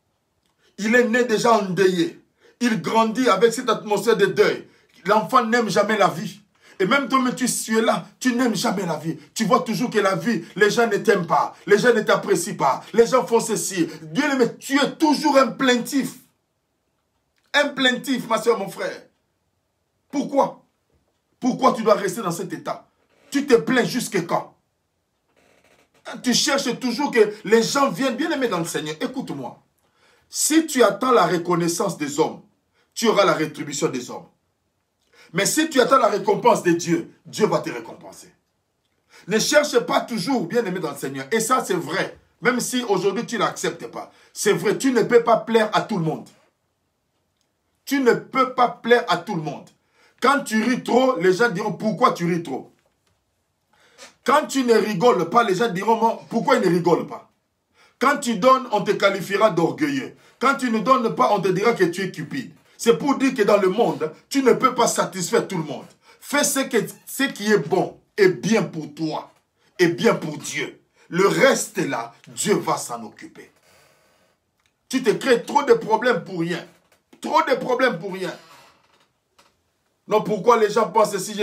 il est né déjà endeuillé. Il grandit avec cette atmosphère de deuil. L'enfant n'aime jamais la vie. Et même toi, tu es là, tu n'aimes jamais la vie. Tu vois toujours que la vie, les gens ne t'aiment pas. Les gens ne t'apprécient pas. Les gens font ceci. Dieu le met, tu es toujours un plaintif. Un plaintif, ma soeur, mon frère. Pourquoi? Pourquoi tu dois rester dans cet état? Tu te plains jusqu'à quand? Tu cherches toujours que les gens viennent bien aimer dans le Seigneur. Écoute-moi. Si tu attends la reconnaissance des hommes, tu auras la rétribution des hommes. Mais si tu attends la récompense de Dieu, Dieu va te récompenser. Ne cherche pas toujours bien aimé dans le Seigneur. Et ça, c'est vrai. Même si aujourd'hui, tu ne l'acceptes pas. C'est vrai, tu ne peux pas plaire à tout le monde. Tu ne peux pas plaire à tout le monde. Quand tu ris trop, les gens diront pourquoi tu ris trop. Quand tu ne rigoles pas, les gens diront pourquoi ils ne rigolent pas. Quand tu donnes, on te qualifiera d'orgueilleux. Quand tu ne donnes pas, on te dira que tu es cupide. C'est pour dire que dans le monde, tu ne peux pas satisfaire tout le monde. Fais ce qui est bon et bien pour toi et bien pour Dieu. Le reste là, Dieu va s'en occuper. Tu te crées trop de problèmes pour rien. Trop de problèmes pour rien. Non, pourquoi les gens pensent si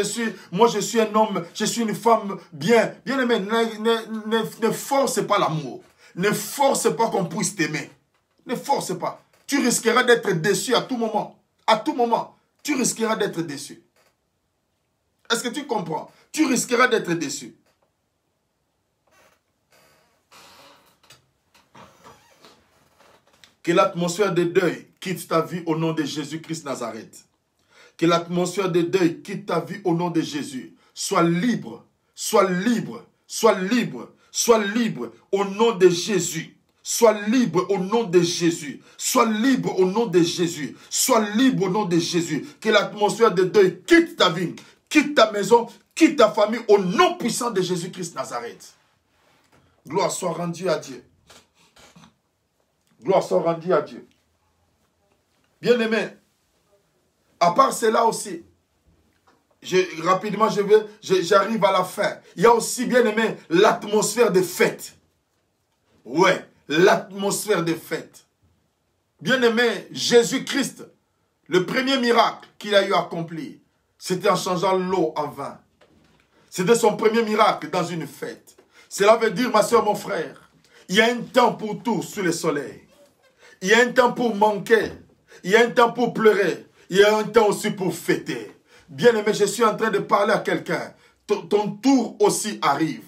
moi je suis un homme, je suis une femme bien. Bien aimé, ne force pas l'amour. Ne force pas qu'on puisse t'aimer. Ne force pas. Tu risqueras d'être déçu à tout moment. À tout moment, tu risqueras d'être déçu. Est-ce que tu comprends? Tu risqueras d'être déçu. Que l'atmosphère de deuil quitte ta vie au nom de Jésus-Christ Nazareth. Que l'atmosphère de deuil quitte ta vie au nom de Jésus. Sois libre, sois libre, sois libre, sois libre au nom de Jésus. Sois libre au nom de Jésus. Sois libre au nom de Jésus. Sois libre au nom de Jésus. Que l'atmosphère de deuil quitte ta vie, quitte ta maison, quitte ta famille au nom puissant de Jésus-Christ Nazareth. Gloire soit rendue à Dieu. Gloire soit rendue à Dieu. Bien-aimé, à part cela aussi, rapidement j'arrive à la fin. Il y a aussi, bien-aimé, l'atmosphère de fête. Ouais, l'atmosphère de fête. Bien-aimé, Jésus-Christ, le premier miracle qu'il a eu à accomplir, c'était en changeant l'eau en vin. C'était son premier miracle dans une fête. Cela veut dire, ma soeur, mon frère, il y a un temps pour tout sous le soleil. Il y a un temps pour manquer. Il y a un temps pour pleurer. Il y a un temps aussi pour fêter. Bien-aimé, je suis en train de parler à quelqu'un. ton tour aussi arrive.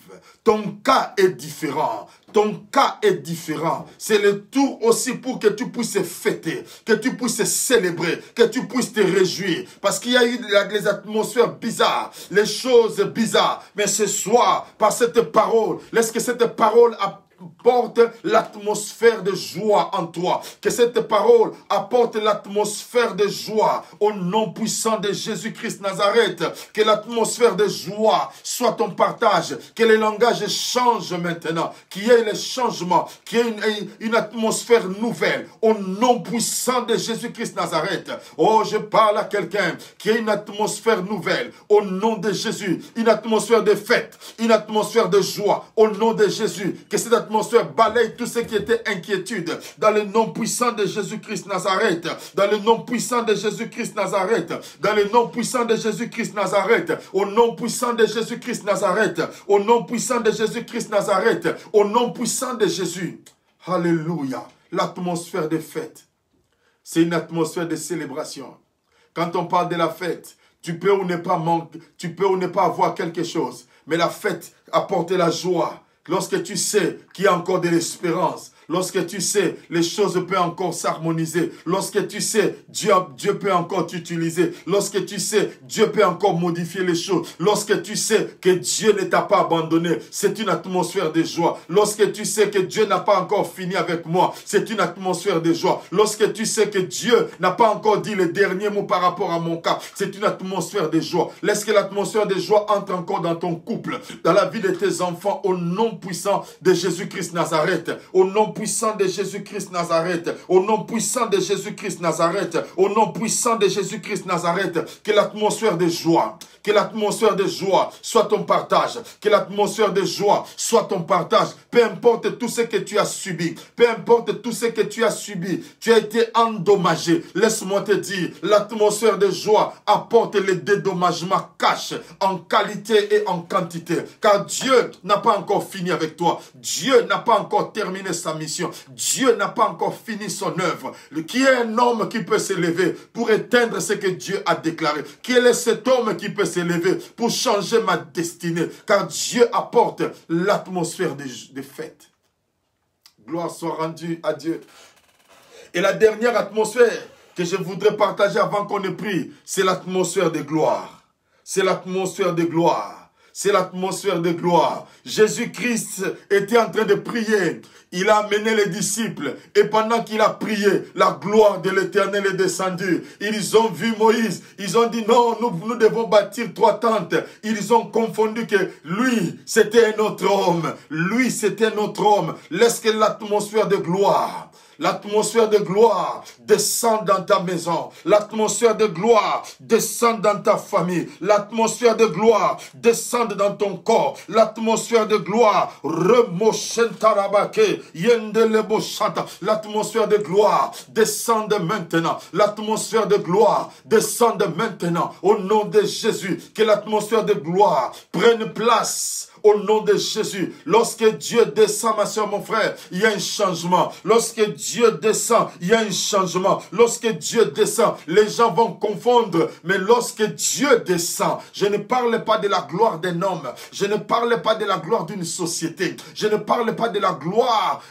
Ton cas est différent. Ton cas est différent. C'est le tour aussi pour que tu puisses fêter, que tu puisses célébrer, que tu puisses te réjouir. Parce qu'il y a eu des atmosphères bizarres, les choses bizarres. Mais ce soir, par cette parole, laisse que cette parole apporte l'atmosphère de joie en toi. Que cette parole apporte l'atmosphère de joie au nom puissant de Jésus-Christ Nazareth. Que l'atmosphère de joie soit ton partage. Que le langage change maintenant. Qu'il y ait le changement. Qu'il y ait une atmosphère nouvelle au nom puissant de Jésus-Christ Nazareth. Oh, je parle à quelqu'un qui a une atmosphère nouvelle au nom de Jésus. Une atmosphère de fête. Une atmosphère de joie au nom de Jésus. Que cette atmosphère balaye tout ce qui était inquiétude dans le nom puissant de Jésus-Christ Nazareth, dans le nom puissant de Jésus-Christ Nazareth, dans le nom puissant de Jésus-Christ Nazareth, au nom puissant de Jésus-Christ Nazareth, au nom puissant de Jésus-Christ Nazareth, au nom puissant de Jésus. Alléluia. L'atmosphère de fête, c'est une atmosphère de célébration. Quand on parle de la fête, tu peux ou ne pas manquer, tu peux ou ne pas avoir quelque chose, mais la fête apporte la joie. Lorsque tu sais qu'il y a encore de l'espérance, lorsque tu sais les choses peuvent encore s'harmoniser, lorsque tu sais Dieu peut encore t'utiliser, lorsque tu sais Dieu peut encore modifier les choses, lorsque tu sais que Dieu ne t'a pas abandonné, c'est une atmosphère de joie. Lorsque tu sais que Dieu n'a pas encore fini avec moi, c'est une atmosphère de joie. Lorsque tu sais que Dieu n'a pas encore dit le dernier mot par rapport à mon cas, c'est une atmosphère de joie. Laisse que l'atmosphère de joie entre encore dans ton couple, dans la vie de tes enfants, au nom puissant de Jésus-Christ Nazareth, au nom puissant de Jésus-Christ Nazareth, au nom puissant de Jésus-Christ Nazareth, au nom puissant de Jésus-Christ Nazareth, que l'atmosphère de joie, que l'atmosphère de joie soit ton partage, que l'atmosphère de joie soit ton partage, peu importe tout ce que tu as subi, peu importe tout ce que tu as subi, tu as été endommagé, laisse-moi te dire, l'atmosphère de joie apporte le dédommagement cash, en qualité et en quantité, car Dieu n'a pas encore fini avec toi, Dieu n'a pas encore terminé sa mission, Dieu n'a pas encore fini son œuvre. Qui est un homme qui peut s'élever pour éteindre ce que Dieu a déclaré? Quel est cet homme qui peut s'élever pour changer ma destinée? Car Dieu apporte l'atmosphère des fêtes. Gloire soit rendue à Dieu. Et la dernière atmosphère que je voudrais partager avant qu'on ait pris, c'est l'atmosphère de gloire. C'est l'atmosphère de gloire. C'est l'atmosphère de gloire. Jésus-Christ était en train de prier. Il a amené les disciples. Et pendant qu'il a prié, la gloire de l'Éternel est descendue. Ils ont vu Moïse. Ils ont dit non, nous devons bâtir 3 tentes. Ils ont confondu que lui, c'était un autre homme. Lui, c'était un autre homme. Laisse que l'atmosphère de gloire, l'atmosphère de gloire descend dans ta maison. L'atmosphère de gloire descend dans ta famille. L'atmosphère de gloire descend dans ton corps. L'atmosphère de gloire l'atmosphère de gloire descend maintenant. L'atmosphère de gloire descend maintenant. Au nom de Jésus, que l'atmosphère de gloire prenne place. Au nom de Jésus, lorsque Dieu descend, ma soeur, mon frère, il y a un changement. Lorsque Dieu descend, il y a un changement. Lorsque Dieu descend, les gens vont confondre. Mais lorsque Dieu descend, je ne parle pas de la gloire d'un homme. Je ne parle pas de la gloire d'une société. Je ne parle pas de la gloire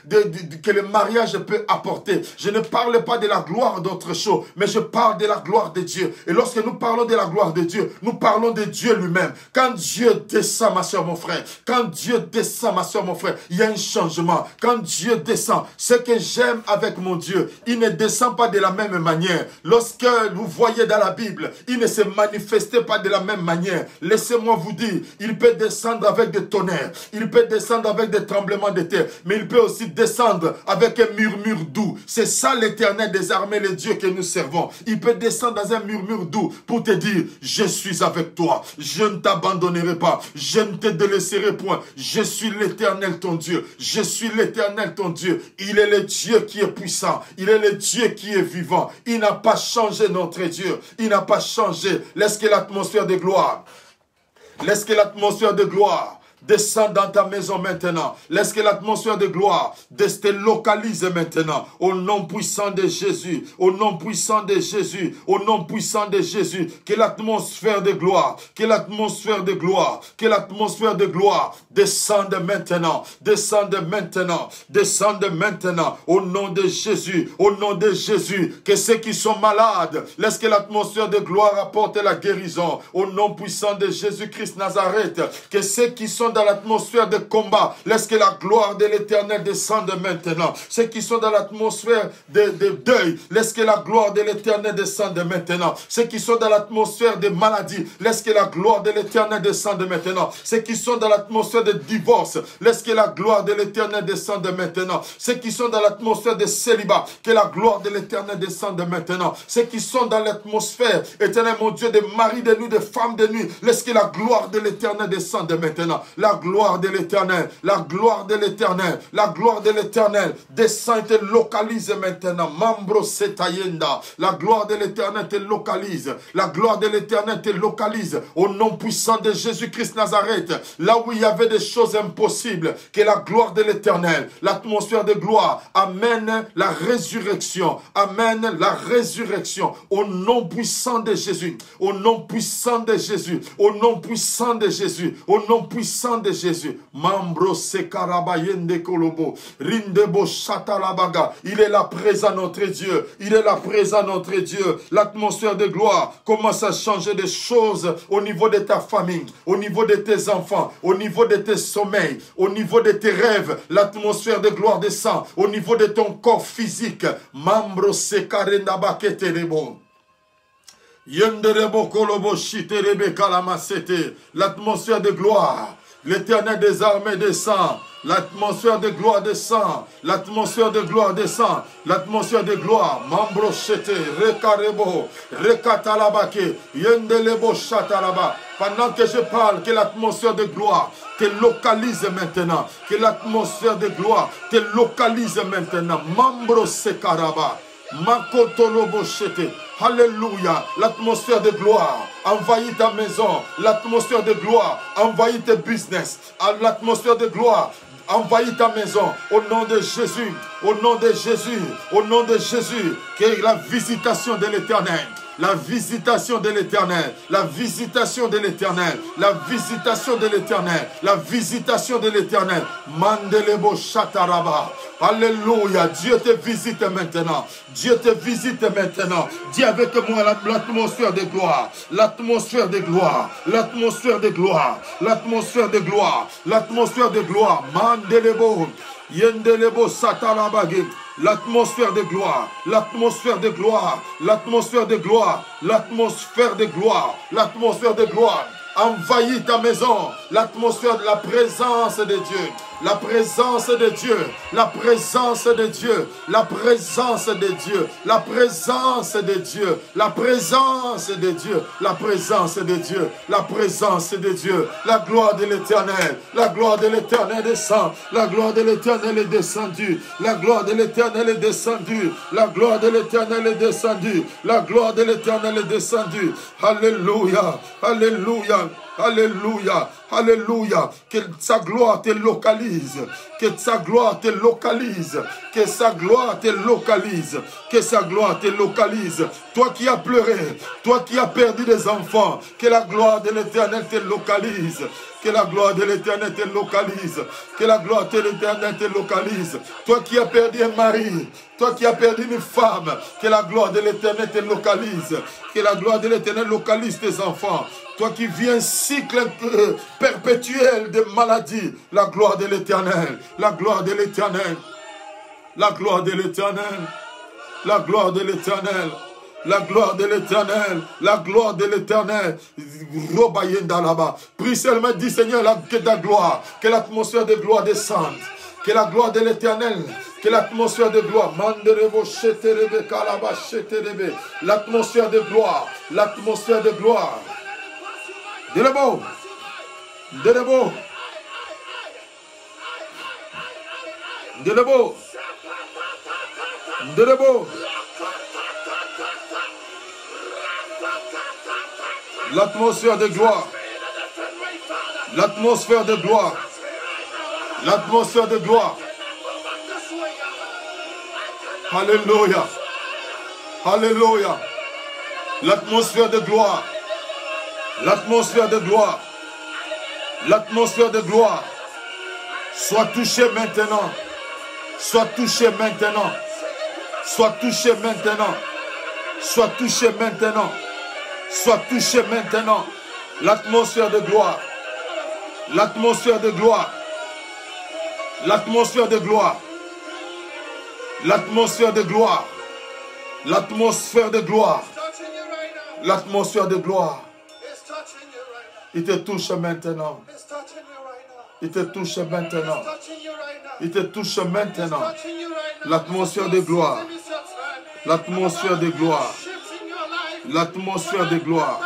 que le mariage peut apporter. Je ne parle pas de la gloire d'autre chose. Mais je parle de la gloire de Dieu. Et lorsque nous parlons de la gloire de Dieu, nous parlons de Dieu lui-même. Quand Dieu descend, ma soeur, mon frère, quand Dieu descend, ma soeur, mon frère, il y a un changement. Quand Dieu descend, ce que j'aime avec mon Dieu, il ne descend pas de la même manière. Lorsque vous voyez dans la Bible, il ne se manifestait pas de la même manière. Laissez-moi vous dire, il peut descendre avec des tonnerres, il peut descendre avec des tremblements de terre, mais il peut aussi descendre avec un murmure doux. C'est ça l'Éternel des armées, le Dieu que nous servons. Il peut descendre dans un murmure doux pour te dire, je suis avec toi, je ne t'abandonnerai pas, je ne te délaisserai point. Je suis l'Éternel ton Dieu. Je suis l'Éternel ton Dieu. Il est le Dieu qui est puissant. Il est le Dieu qui est vivant. Il n'a pas changé notre Dieu. Il n'a pas changé. Laisse que l'atmosphère de gloire. Laisse que l'atmosphère de gloire descend dans ta maison maintenant. Laisse que l'atmosphère de gloire te localise maintenant. Au nom puissant de Jésus, au nom puissant de Jésus, au nom puissant de Jésus, que l'atmosphère de gloire, que l'atmosphère de gloire, que l'atmosphère de gloire descende maintenant, descende maintenant, descende maintenant, au nom de Jésus, au nom de Jésus, que ceux qui sont malades, laisse que l'atmosphère de gloire apporte la guérison, au nom puissant de Jésus-Christ Nazareth, que ceux qui sont dans l'atmosphère de combat, laisse que la gloire de l'Éternel descende maintenant, ceux qui sont dans l'atmosphère de deuil, laisse que la gloire de l'Éternel descende maintenant, ceux qui sont dans l'atmosphère de maladie, laisse que la gloire de l'Éternel descende maintenant, ceux qui sont dans l'atmosphère de divorce, laisse que la gloire de l'Éternel descende maintenant, ceux qui sont dans l'atmosphère de célibat, que la gloire de l'Éternel descende maintenant, ceux qui sont dans l'atmosphère, Éternel mon Dieu, de mari de nuit, de femme de nuit, laisse que la gloire de l'Éternel descende maintenant, la gloire de l'Éternel, la gloire de l'Éternel, la gloire de l'Éternel descend et te localise maintenant, Mambro Setayenda, la gloire de l'Éternel te localise, la gloire de l'Éternel te localise, au nom puissant de Jésus-Christ Nazareth, là où il y avait des choses impossibles, que la gloire de l'Éternel, l'atmosphère de gloire, amène la résurrection, amène la résurrection, au nom puissant de Jésus, au nom puissant de Jésus, au nom puissant de Jésus, au nom puissant de Jésus. Mambro Sekarabayende Kolobo, Rindebo Chatalabaga, il est là présent notre Dieu, il est là présent notre Dieu. L'atmosphère de gloire commence à changer des choses au niveau de ta famille, au niveau de tes enfants, au niveau de tes sommeils, au niveau de tes rêves. L'atmosphère de gloire descend au niveau de ton corps physique. Mambro Sekarenda Baketelebo. L'atmosphère de gloire, l'Éternel des armées descend, l'atmosphère de gloire descend, l'atmosphère de gloire descend, l'atmosphère de gloire, Mambro Chete, Rekarebo, Rekatalabake, Yendelebo Chatalaba. Pendant que je parle, que l'atmosphère de gloire te localise maintenant, que l'atmosphère de gloire te localise maintenant, Mambro Sekaraba. Makotoloboshete. Alléluia. L'atmosphère de gloire envahit ta maison. L'atmosphère de gloire envahit tes business. L'atmosphère de gloire envahit ta maison. Au nom de Jésus. Au nom de Jésus. Au nom de Jésus. Que la visitation de l'Éternel. La visitation de l'Éternel, la visitation de l'Éternel, la visitation de l'Éternel, la visitation de l'Éternel. Mandelebo Chataraba. Alléluia. Dieu te visite maintenant. Dieu te visite maintenant. Dis avec moi l'atmosphère de gloire. L'atmosphère de gloire. L'atmosphère de gloire. L'atmosphère de gloire. L'atmosphère de gloire. Mandelebo. Yendelebo Satarabagé. L'atmosphère de gloire, l'atmosphère de gloire, l'atmosphère de gloire, l'atmosphère de gloire, l'atmosphère de gloire. Envahit ta maison, l'atmosphère de la présence de Dieu. La présence de Dieu, la présence de Dieu, la présence de Dieu, la présence de Dieu, la présence de Dieu, la présence de Dieu, la présence de Dieu, la gloire de l'Éternel, la gloire de l'Éternel descend, la gloire de l'Éternel est descendue, la gloire de l'Éternel est descendue, la gloire de l'Éternel est descendue, la gloire de l'Éternel est descendue. Alléluia, alléluia. Alléluia, alléluia, que sa gloire te localise, que sa gloire te localise, que sa gloire te localise, que sa gloire te localise. Toi qui as pleuré, toi qui as perdu des enfants, que la gloire de l'Éternel te localise, que la gloire de l'Éternel te localise, que la gloire de l'Éternel te localise. Toi qui as perdu un mari, toi qui as perdu une femme, que la gloire de l'Éternel te localise, que la gloire de l'Éternel localise tes enfants. Toi qui vis un cycle perpétuel de maladie, la gloire de l'Éternel, la gloire de l'Éternel, la gloire de l'Éternel, la gloire de l'Éternel, la gloire de l'Éternel, la gloire de l'Éternel. Robayenda là-bas. Prie seulement, dis Seigneur, que ta gloire, que l'atmosphère de gloire descende, que la gloire de l'Éternel, que l'atmosphère de gloire, l'atmosphère de gloire, l'atmosphère de gloire. Delebo, Delebo, Delebo, Delebo. L'atmosphère de gloire, L'atmosphère de gloire. L'atmosphère de gloire. Alléluia. Alléluia. L'atmosphère de gloire. L'atmosphère de gloire. L'atmosphère de gloire. Sois touché maintenant. Sois touché maintenant. Sois touché maintenant. Sois touché maintenant. Sois touché maintenant. L'atmosphère de gloire. L'atmosphère de gloire. L'atmosphère de gloire. L'atmosphère de gloire. L'atmosphère de gloire. L'atmosphère de gloire. Il te touche maintenant. Il te touche maintenant. Il te touche maintenant. L'atmosphère de gloire. L'atmosphère de gloire. L'atmosphère de gloire.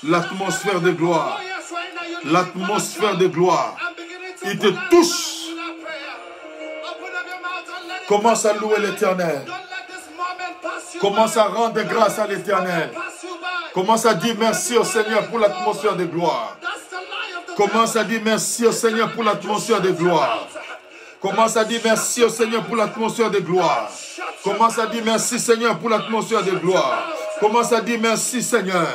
L'atmosphère de gloire. L'atmosphère de gloire. Il te touche. Commence à louer l'Éternel. Commence à rendre grâce à l'Éternel. Commence à dire merci au Seigneur pour l'atmosphère de gloire. Commence à dire merci au Seigneur pour l'atmosphère de gloire. Commence à dire merci au Seigneur pour l'atmosphère de gloire. Commence à dire merci Seigneur pour l'atmosphère de gloire. Commence à dire merci Seigneur.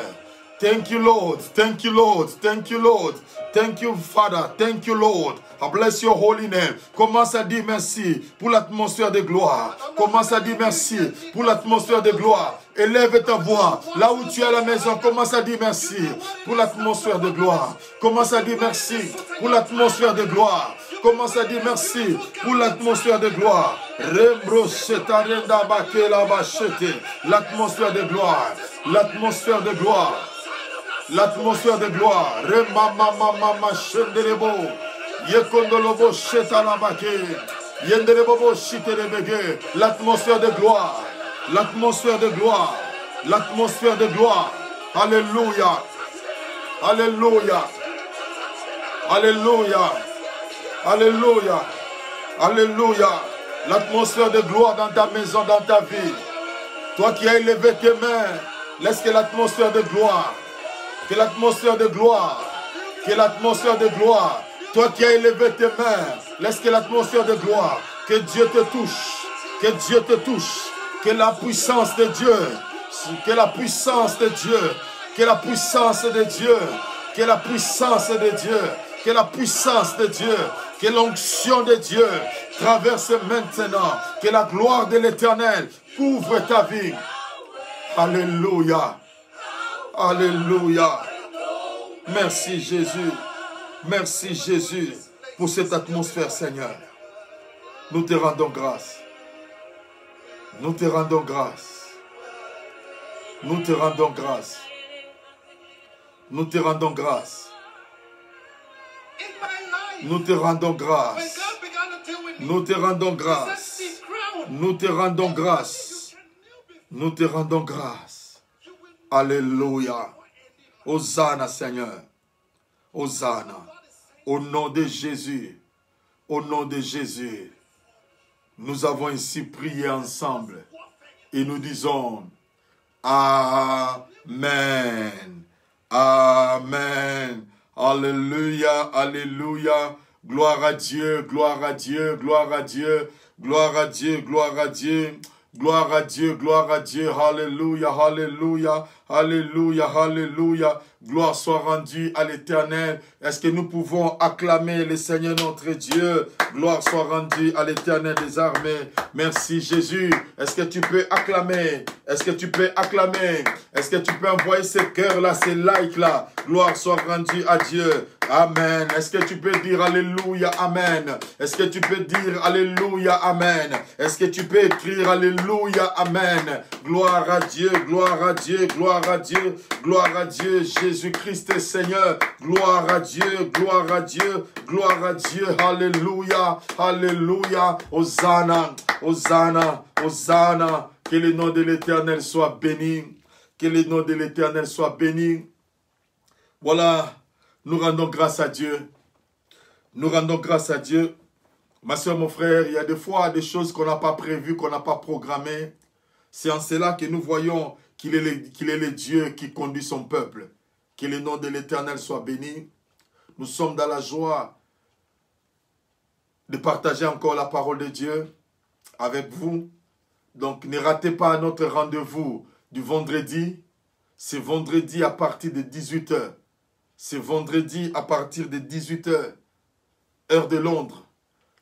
Thank you Lord. Thank you Lord. Thank you Lord. Thank you Father. Thank you Lord. I bless your holy name. Commence à dire merci pour l'atmosphère de gloire. Commence à dire merci pour l'atmosphère de gloire. Élève ta voix. Là où tu es à la maison, commence à dire merci pour l'atmosphère de gloire. Commence à dire merci pour l'atmosphère de gloire. Commence à dire merci pour l'atmosphère de gloire. L'atmosphère de gloire. L'atmosphère de gloire. L'atmosphère de gloire. L'atmosphère de gloire. L'atmosphère de gloire. L'atmosphère de gloire. Alléluia. Alléluia. Alléluia. Alléluia. Alléluia. L'atmosphère de gloire dans ta maison, dans ta vie. Toi qui as élevé tes mains, laisse que l'atmosphère de gloire. Que l'atmosphère de gloire. Que l'atmosphère de gloire. Toi qui as élevé tes mains, laisse que l'atmosphère de gloire. Que Dieu te touche. Que Dieu te touche. Que la puissance de Dieu. Que la puissance de Dieu. Que la puissance de Dieu. Que la puissance de Dieu. Que la puissance de Dieu. Que l'onction de Dieu traverse maintenant. Que la gloire de l'Éternel couvre ta vie. Alléluia. Alléluia. Merci Jésus. Merci Jésus pour cette atmosphère, Seigneur. Nous te rendons grâce. Nous te rendons grâce. Nous te rendons grâce. Nous te rendons grâce. Nous te rendons grâce. Nous te rendons grâce. Nous te rendons grâce. Nous te rendons grâce. Alléluia. Hosanna, Seigneur. Hosanna. Au nom de Jésus. Au nom de Jésus. Nous avons ici prié ensemble. Et nous disons Amen. Amen. Alléluia. Alléluia. Gloire à Dieu. Gloire à Dieu. Gloire à Dieu. Gloire à Dieu. Gloire à Dieu. Gloire à Dieu, gloire à Dieu, alléluia, alléluia, alléluia, alléluia. Gloire soit rendue à l'Éternel. Est-ce que nous pouvons acclamer le Seigneur notre Dieu? Gloire soit rendue à l'Éternel des armées. Merci Jésus. Est-ce que tu peux acclamer? Est-ce que tu peux acclamer? Est-ce que tu peux envoyer ces cœurs-là, ces likes-là? Gloire soit rendue à Dieu. Amen. Est-ce que tu peux dire Alléluia, Amen? Est-ce que tu peux dire Alléluia, Amen? Est-ce que tu peux écrire Alléluia, Amen? Gloire à Dieu, gloire à Dieu, gloire à Dieu, gloire à Dieu, Jésus-Christ est Seigneur. Gloire à Dieu, gloire à Dieu, gloire à Dieu. Alléluia, alléluia. Hosanna, Hosanna, Hosanna. Que le nom de l'Éternel soit béni. Que le nom de l'Éternel soit béni. Voilà. Nous rendons grâce à Dieu. Nous rendons grâce à Dieu. Ma soeur, mon frère, il y a des fois des choses qu'on n'a pas prévues, qu'on n'a pas programmées. C'est en cela que nous voyons qu'il est le Dieu qui conduit son peuple. Que le nom de l'Éternel soit béni. Nous sommes dans la joie de partager encore la parole de Dieu avec vous. Donc, ne ratez pas notre rendez-vous du vendredi. C'est vendredi à partir de 18 h. C'est vendredi à partir de 18 h, heure de Londres.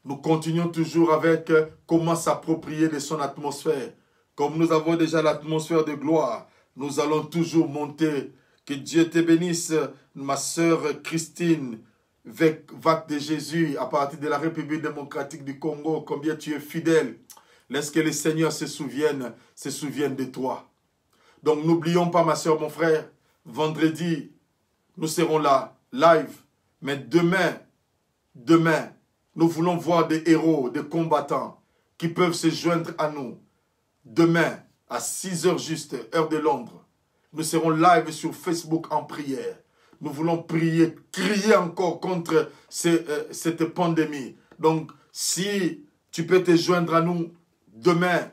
Nous continuons toujours avec comment s'approprier de son atmosphère. Comme nous avons déjà l'atmosphère de gloire, nous allons toujours monter. Que Dieu te bénisse, ma sœur Christine, Vac de Jésus, à partir de la République démocratique du Congo. Combien tu es fidèle. Laisse que le Seigneur se souvienne de toi. Donc n'oublions pas, ma sœur, mon frère, vendredi, nous serons là, live. Mais demain, nous voulons voir des héros, des combattants qui peuvent se joindre à nous. Demain, à 6 h juste, heure de Londres, nous serons live sur Facebook en prière. Nous voulons prier, crier encore contre cette pandémie. Donc, si tu peux te joindre à nous demain,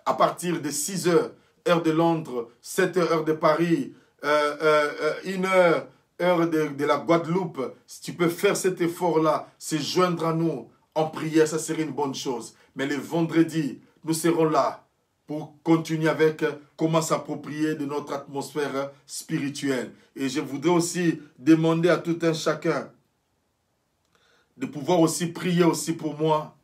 à partir de 6 h, heure de Londres, 7 h, heure de Paris, 1 h, heure de la Guadeloupe, si tu peux faire cet effort-là, se joindre à nous en prière, ça serait une bonne chose. Mais le vendredi, nous serons là pour continuer avec comment s'approprier de notre atmosphère spirituelle. Et je voudrais aussi demander à tout un chacun de pouvoir aussi prier aussi pour moi,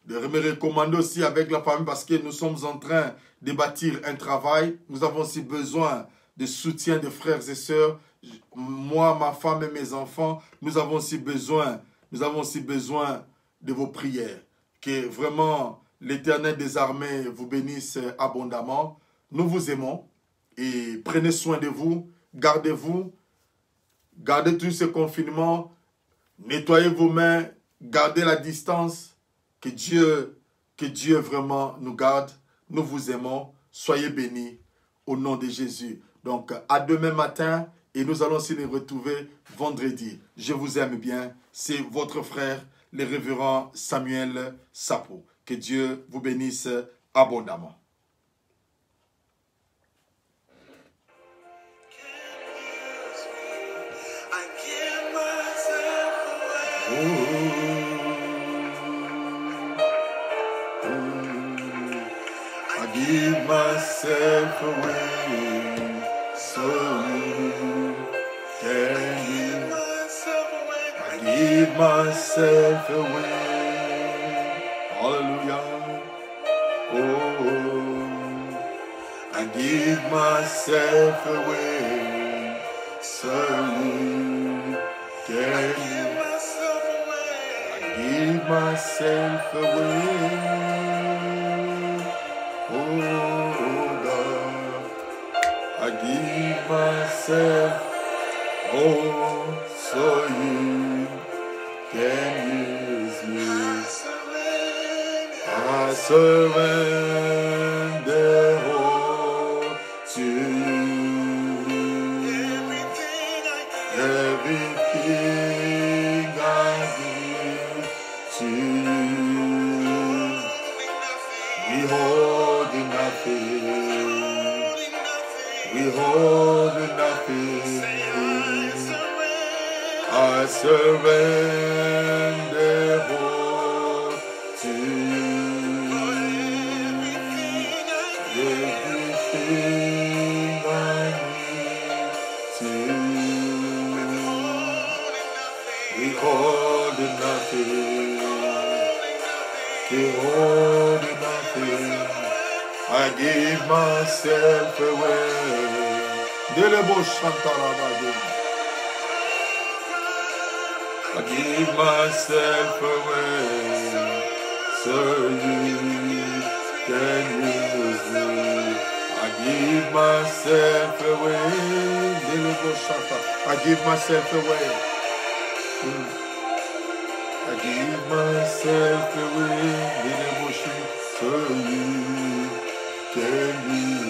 de me recommander aussi avec la famille parce que nous sommes en train de bâtir un travail. Nous avons aussi besoin de soutien de frères et sœurs. Moi, ma femme et mes enfants, nous avons aussi besoin de vos prières. Que vraiment l'Éternel des armées vous bénisse abondamment. Nous vous aimons et prenez soin de vous. Gardez-vous. Gardez tout ce confinement. Nettoyez vos mains. Gardez la distance. Que Dieu vraiment nous garde. Nous vous aimons. Soyez bénis au nom de Jésus. Donc, à demain matin. Et nous allons aussi les retrouver vendredi. Je vous aime bien. C'est votre frère, le révérend Samuel Sapo. Que Dieu vous bénisse abondamment. I give myself away so you can give. I give myself away. Hallelujah. Oh, I give myself away so you can give. I give myself away. Oh God, I give myself, oh, so you can use me. I surrender all to you. Everything I give to you. Withholding nothing. Withholding nothing. I surrender all to you. Everything I need to you. Withholding nothing. Withholding nothing. I give myself away. I give myself away so you can use me. I give myself away. I give myself away. I give myself away so you can use me.